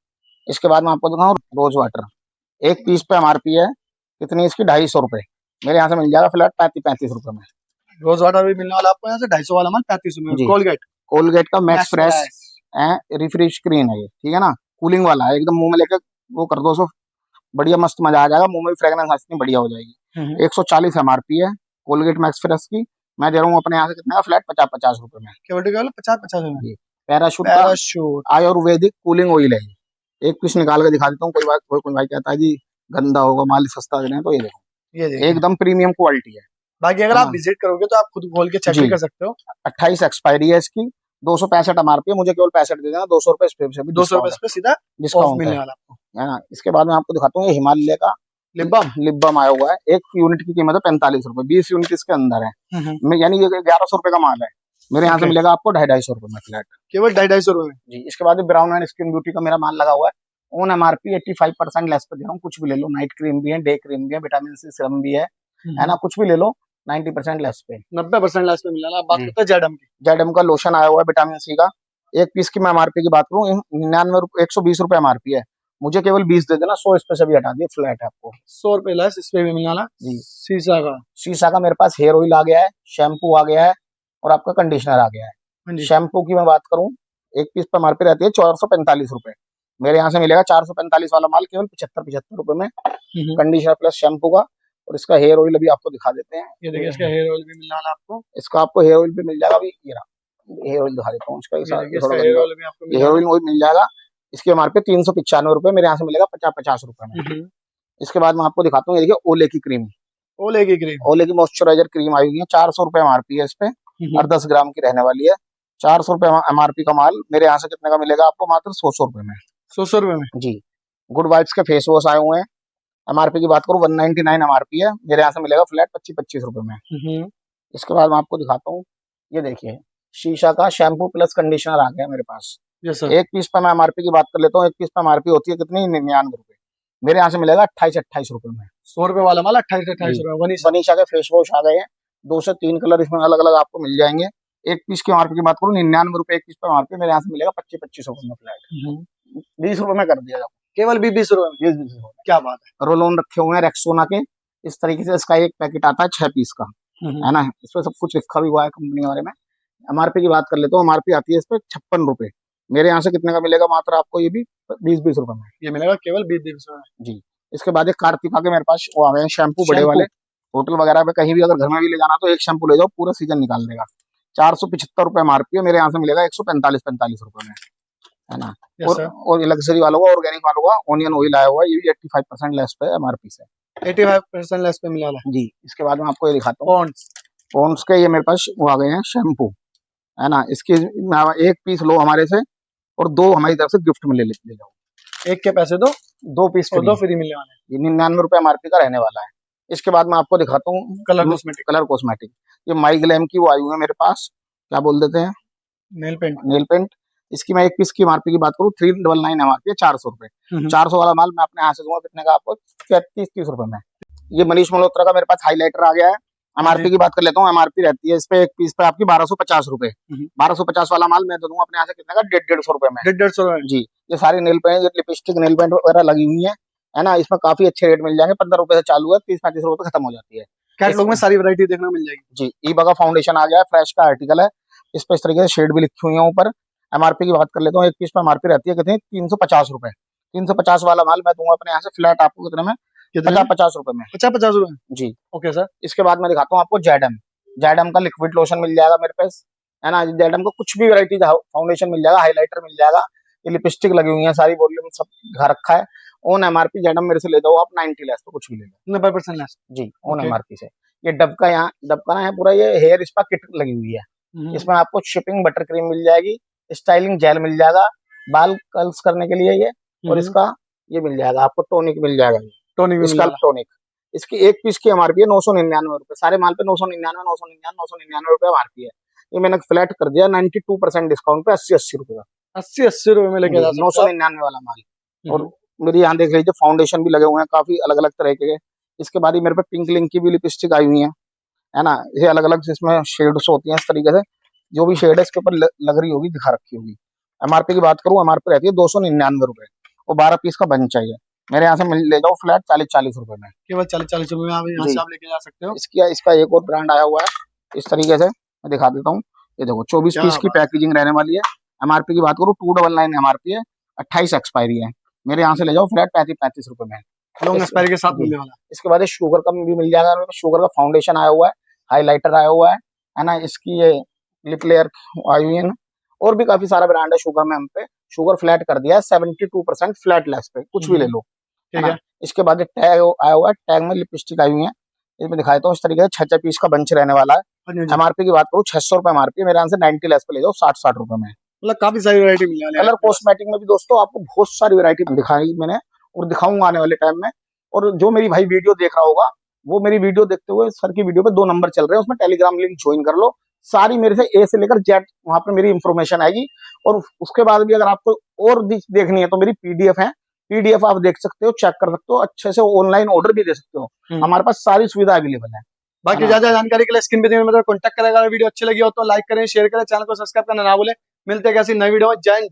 इसके बाद मैं आपको दिखाऊँ रोज वाटर, एक पीस पे एमआरपी है कितनी इसकी, 250 रुपए, मेरे यहाँ से मिल जाएगा फ्लैट 35-35 रुपए में। रोज वाटर भी मिलने वाला आपको यहाँ से 250 वाला माल 35 में। जी, कोलगेट, कोलगेट का max max fresh fresh, refresh screen है ये, ठीक है ना, कूलिंग वाला है, एकदम मुंह में लेकर वो कर दो सो बढ़िया मस्त मजा आ जाएगा, मुंह में भी फ्रेगनेंस इतनी बढ़िया हो जाएगी। 140 एमआरपी है कोलगेट मैक्स फ्रेश की, मैं दे रहा हूँ अपने यहाँ से कितना का, फ्लैट 50-50 रुपए में। केवल 50-50 में। जी, पैराशूट का पैराशूट, आयुर्वेदिक कूलिंग ऑयल है ये, एक पीस निकाल के दिखा देता हूँ, कोई भाई कहता है जी गंदा होगा माल, सस्ता दे रहे हैं, तो ये देखो, ये देखिए एकदम प्रीमियम क्वालिटी है। बाकी अगर हाँ, आप विजिट करोगे तो आप खुद खोल के चेक जी, भी कर सकते हो। 28 एक्सपायरी है इसकी, 265 एमआरपी है, मुझे केवल 65 दे देना, 200 रुपए से भी 200 रुपए पे सीधा ऑफ डिस्काउंट मिलने है वाला आपको। ना। इसके बाद मैं आपको दिखाता हूँ ये हिमालय का लिप बाम, लिप बाम आया हुआ है, एक यूनिट की कीमत है 45 रुपए, 20 यूनिट इसके अंदर है, यानी ये 1100 रुपए का माल है, मेरे यहाँ से मिलेगा आपको 250 रुपए में फ्लैट, केवल 250 रुपए में। जी। इसके बाद ब्राउन एंड स्किन ब्यूटी का मेरा माल लगा हुआ है, ऑन एमआरपी 85% लेस पे दे रहा हूँ, कुछ भी ले लो, नाइट क्रीम भी है, डे क्रीम भी है, विटामिन सी सीरम भी है ना, कुछ भी ले लो 90% लेस पे, 90% लेस पे मिला ना। बात करते हैं जेडम की। जेडम का लोशन आया हुआ है विटामिन सी का, एक पीस की मैं एमआरपी की बात करूँ 99 120 रुपए एमआरपी है, मुझे केवल 20 दे देना, 100 इस पे से भी हटा दिए, फ्लैट है आपको 100 रुपए लेस इस पे भी मिलने वाला। जी। शीशा का, शीशा का मेरे पास हेयर ऑयल आ गया है, शैम्पू आ गया है, और आपका कंडीशनर आ गया है। शैम्पू की मैं बात करूं, एक पीस पे एमआरपी रहती है 445 रुपए, मेरे यहाँ से मिलेगा 445 वाला माल केवल 75-75 रुपए में, कंडीशनर प्लस शैम्पू का। और इसका हेयर ऑयल अभी आपको दिखा देते हैं, ये देखिए इसका हेयर ऑयल भी मिलने वाला आपको, इसका आपको हेयर ऑयल भी मिल जाएगा, अभी ये रहा हेयर ऑयल दिखा देता हूँ इसका, हेयर ऑयल भी आपको हेयर ऑयल मिल जाएगा, इसकी एमआरपी 395 रुपए, मेरे यहाँ से मिलेगा 50-50 रुपए में। इसके बाद मैं आपको दिखाता हूँ, ये देखिए ओले की क्रीम, ओले की क्रीम, ओले की मॉइस्चराइजर क्रीम आई हुई है, 400 रुपए एमआरपी है इस पे, और 10 ग्राम की रहने वाली है, 400 रुपए एमआरपी का माल, मेरे यहाँ से कितने का मिलेगा आपको, मात्र 100 रुपए में। 100 रुपए में जी। गुड वाइब्स के फेस वॉश आए हुए हैं, एमआरपी की बात करूँ 199 एमआरपी है, मेरे यहाँ से मिलेगा फ्लैट 25-25 रुपए में। इसके बाद मैं आपको दिखाता हूँ, ये देखिए शीशा का शैम्पू प्लस कंडीशनर आ गया मेरे पास, एक पीस पे मैं एमआरपी की बात कर लेता हूँ, एक पीस पे एमआरपी होती है कितनी, 99 रुपए, मेरे यहाँ से मिलेगा 28-28 रुपए में। 100 रुपए वाला माल 28-28 रुपए। वनीशा के फेस वॉश आ गए हैं, 2 से 3 कलर इसमें अलग अलग आपको मिल जाएंगे, एक पीस की एमआरपी की बात करूँ 99 रुपए एक पीस पे एमआरपी, मेरे यहाँ से मिलेगा 25-25 रुपए में फ्लैट, 20 रुपए में कर दिया जाओ, केवल 20 रुपए में। 20 रुपए। क्या बात है। रोल ऑन रखे हुए हैं रेक्सोना के, इस तरीके से इसका एक पैकेट आता है 6 पीस का, है ना, इसमें सब कुछ लिखा भी हुआ है कंपनी के बारे में। एमआरपी की बात कर लेते हो, एमआरपी आती है इस पे 56 रुपए, मेरे यहाँ से कितने का मिलेगा, मात्र आपको ये भी 20-20 रुपए में, ये मिलेगा केवल 20 रुपए में। जी। इसके बाद एक कार्तिका के मेरे पास वो आ गए हैं शैम्पू बड़े वाले, होटल वगैरह पे कहीं भी अगर घर में भी ले जाना तो एक शैम्पू ले जाओ, पूरा सीजन निकाल देगा, 475 रुपए एमआरपी है, मेरे यहाँ से मिलेगा 145-45 रुपए में, है ना। और लग्जरी वालों का, ऑर्गेनिक वालों का ऑनियन ऑयल आया हुआ है, ये भी 85% लेस पे एमआरपी से, 85% लेस पे मिला है। जी। इसके बाद मैं आपको ये दिखाता हूँ पॉन्ड्स के, ये मेरे पास वो आ गए हैं शैम्पू, है ना, इसकी एक पीस लो हमारे से और 2 हमारी तरफ से गिफ्ट में ले जाओ, एक के पैसे दो, 2 पीस और 2 फ्री मिलने वाले, ये 99 रुपए एमआरपी का रहने वाला है। इसके बाद मैं आपको दिखाता हूँ कलर कॉस्मेटिक, ये माई ग्लैम की वो आई हुई है मेरे पास, क्या बोल देते हैं, नेल पेंट, इसकी मैं एक पीस की एमआरपी की बात करूँ 399 एमआरपी है, 400 रुपए, 400 वाला माल मैं अपने यहाँ से दूंगा कितने का आपको, 30-30 रुपए में। ये मनीष मल्होत्रा का मेरे पास हाईलाइटर आ गया है, एमआरपी की बात कर लेता हूँ, एमआरपी रहती है इस पे एक पीस पे आपकी 1250 रुपए, 1250 वाला माल मैं दे दूंगा अपने यहाँ से कितने का, 150 रुपए में, 150 रुपए जी। ये सारी nail paint, lipstick, nail paint वगैरह लगी हुई है ना, इसमें काफी अच्छे रेट मिल जाएंगे, 15 रुपए से चालू है, 30-35 रुपए खत्म हो जाती है, कैटलॉग में सारी वैरायटी देखने मिल जाएगी। जी। ईबा का फाउंडेशन आ गया है, फ्रेश का आर्टिकल है, इस पे इस तरीके से शेड भी लिखी हुई है ऊपर। एमआरपी की बात कर लेता हूँ, एक पीस पे एमआरपी रहती है कितनी, 350 रुपए, 350 वाला माल मैं दूंगा अपने यहाँ से फ्लैट आपको कितने में, कितने 50 रुपए में 50 रुपए? जी। Okay sir. इसके बाद मैं दिखाता हूँ आपको जेडम। जेडम का लिक्विड लोशन मिल जाएगा मेरे पास, है ना। जेडम का कुछ भी वैरायटी फाउंडेशन मिल जाएगा, हाइलाइटर मिल जाएगा, ये लिपस्टिक लगी हुई है, सारी वॉल्यूम सब घर रखा है। ऑन एमआरपी जेडम मेरे से ले जाओ आप 90 लेस पे कुछ भी ले लो, 90% लेस। जी ऑन ओके। एमआरपी से। ये डब का, यहाँ डब का ना है पूरा, ये हेयर स्पा किट लगी हुई है। इसमें आपको शिपिंग बटर क्रीम मिल जाएगी, स्टाइलिंग जेल मिल जाएगा, बाल कर्ल्स करने के लिए ये, और इसका ये मिल जाएगा आपको टोनिक मिल जाएगा, टोनिक भी मिल स्कल्प जाएगा। टोनिक। इसकी एक पीस की एमआरपी है 999 रुपए, सारे माल पे 999 999 999 रुपए एमआरपी है। ये मैंने फ्लैट कर दिया 92% डिस्काउंट पे 80 रुपए का, 80 रुपए में लेके जा नौ सकते सौ हो आप। निन्यानवे वाला माल। और मेरी यहाँ देख लीजिए फाउंडेशन भी लगे हुए हैं काफी अलग अलग तरह के। इसके बाद ही मेरे पे पिंक लिंक की भी लिपस्टिक आई हुई है ना। ये अलग अलग इसमें शेड्स होती हैं इस तरीके से, जो भी शेड है इसके ऊपर लग रही होगी, दिखा रखी होगी। एमआरपी की बात करूँ, एमआरपी रहती है 299 रुपए, और 12 पीस का बंच चाहिए। मेरे यहाँ से ले जाओ फ्लैट 40 रुपए में, केवल 40 रुपए में आप यहाँ जी। से आप लेके जा सकते हो। इसका एक और ब्रांड आया हुआ है इस तरीके से, मैं दिखा देता हूँ। ये देखो 24 क्या पीस की बात। पैकेजिंग रहने वाली है। एमआरपी की बात करूँ 299 एमआरपी है, 28 एक्सपायरी है। मेरे यहाँ से ले जाओ फ्लैट 35 रुपए में, लॉन्ग एक्सपायरी के साथ जी। मिलने वाला इसके बाद शुगर का भी मिल जाएगा मेरे पास, शुगर का फाउंडेशन आया हुआ है, हाइलाइटर आया हुआ है ना। इसकी ये लिप लेयर आई हुई है ना, और भी काफी सारा ब्रांड है शुगर में। हम पे शुगर फ्लैट कर दिया है 72% फ्लैट लेस पे, कुछ भी ले लो, है ठीक है। ना। इसके बाद टैग आया हुआ है, टैग में लिपस्टिक आई हुई है, इसमें दिखाया तो इस तरीके से 6 पीस का बंच रहने वाला है। हाँ जी, हाँ जी। एमआरपी की बात करूँ 600 रुपए एमआरपी, मेरे यहाँ से 90 लेस पे ले जाओ 60 रुपए में। मतलब काफी सारी वैरायटी मिलने वाली है कलर आपके पास। कॉस्मेटिक में भी दोस्तों आपको बहुत सारी वैरायटी दिखाई मैंने, और दिखाऊंगा आने वाले टाइम में। और जो मेरी भाई वीडियो देख रहा होगा, वो मेरी वीडियो देखते हुए सर की वीडियो पे 2 नंबर चल रहे हैं, उसमें टेलीग्राम लिंक ज्वाइन कर लो। सारी मेरे से ए से लेकर जेड वहां पे मेरी इंफॉर्मेशन आएगी। और उसके बाद भी अगर आपको और देखनी है तो मेरी पीडीएफ है, पीडीएफ आप देख सकते हो, चेक कर सकते हो, अच्छे से ऑनलाइन ऑर्डर भी दे सकते हो। हमारे पास सारी सुविधा अवेलेबल है बाकी ना। ज्यादा जानकारी के लिए स्क्रीन पे दिए मतलब कांटेक्ट करेगा। वीडियो अच्छी लगी हो तो लाइक करें, शेयर करें, चैनल को सब्सक्राइब करना ना भूलें। मिलते हैं किसी नई वीडियो में। जय हिंद।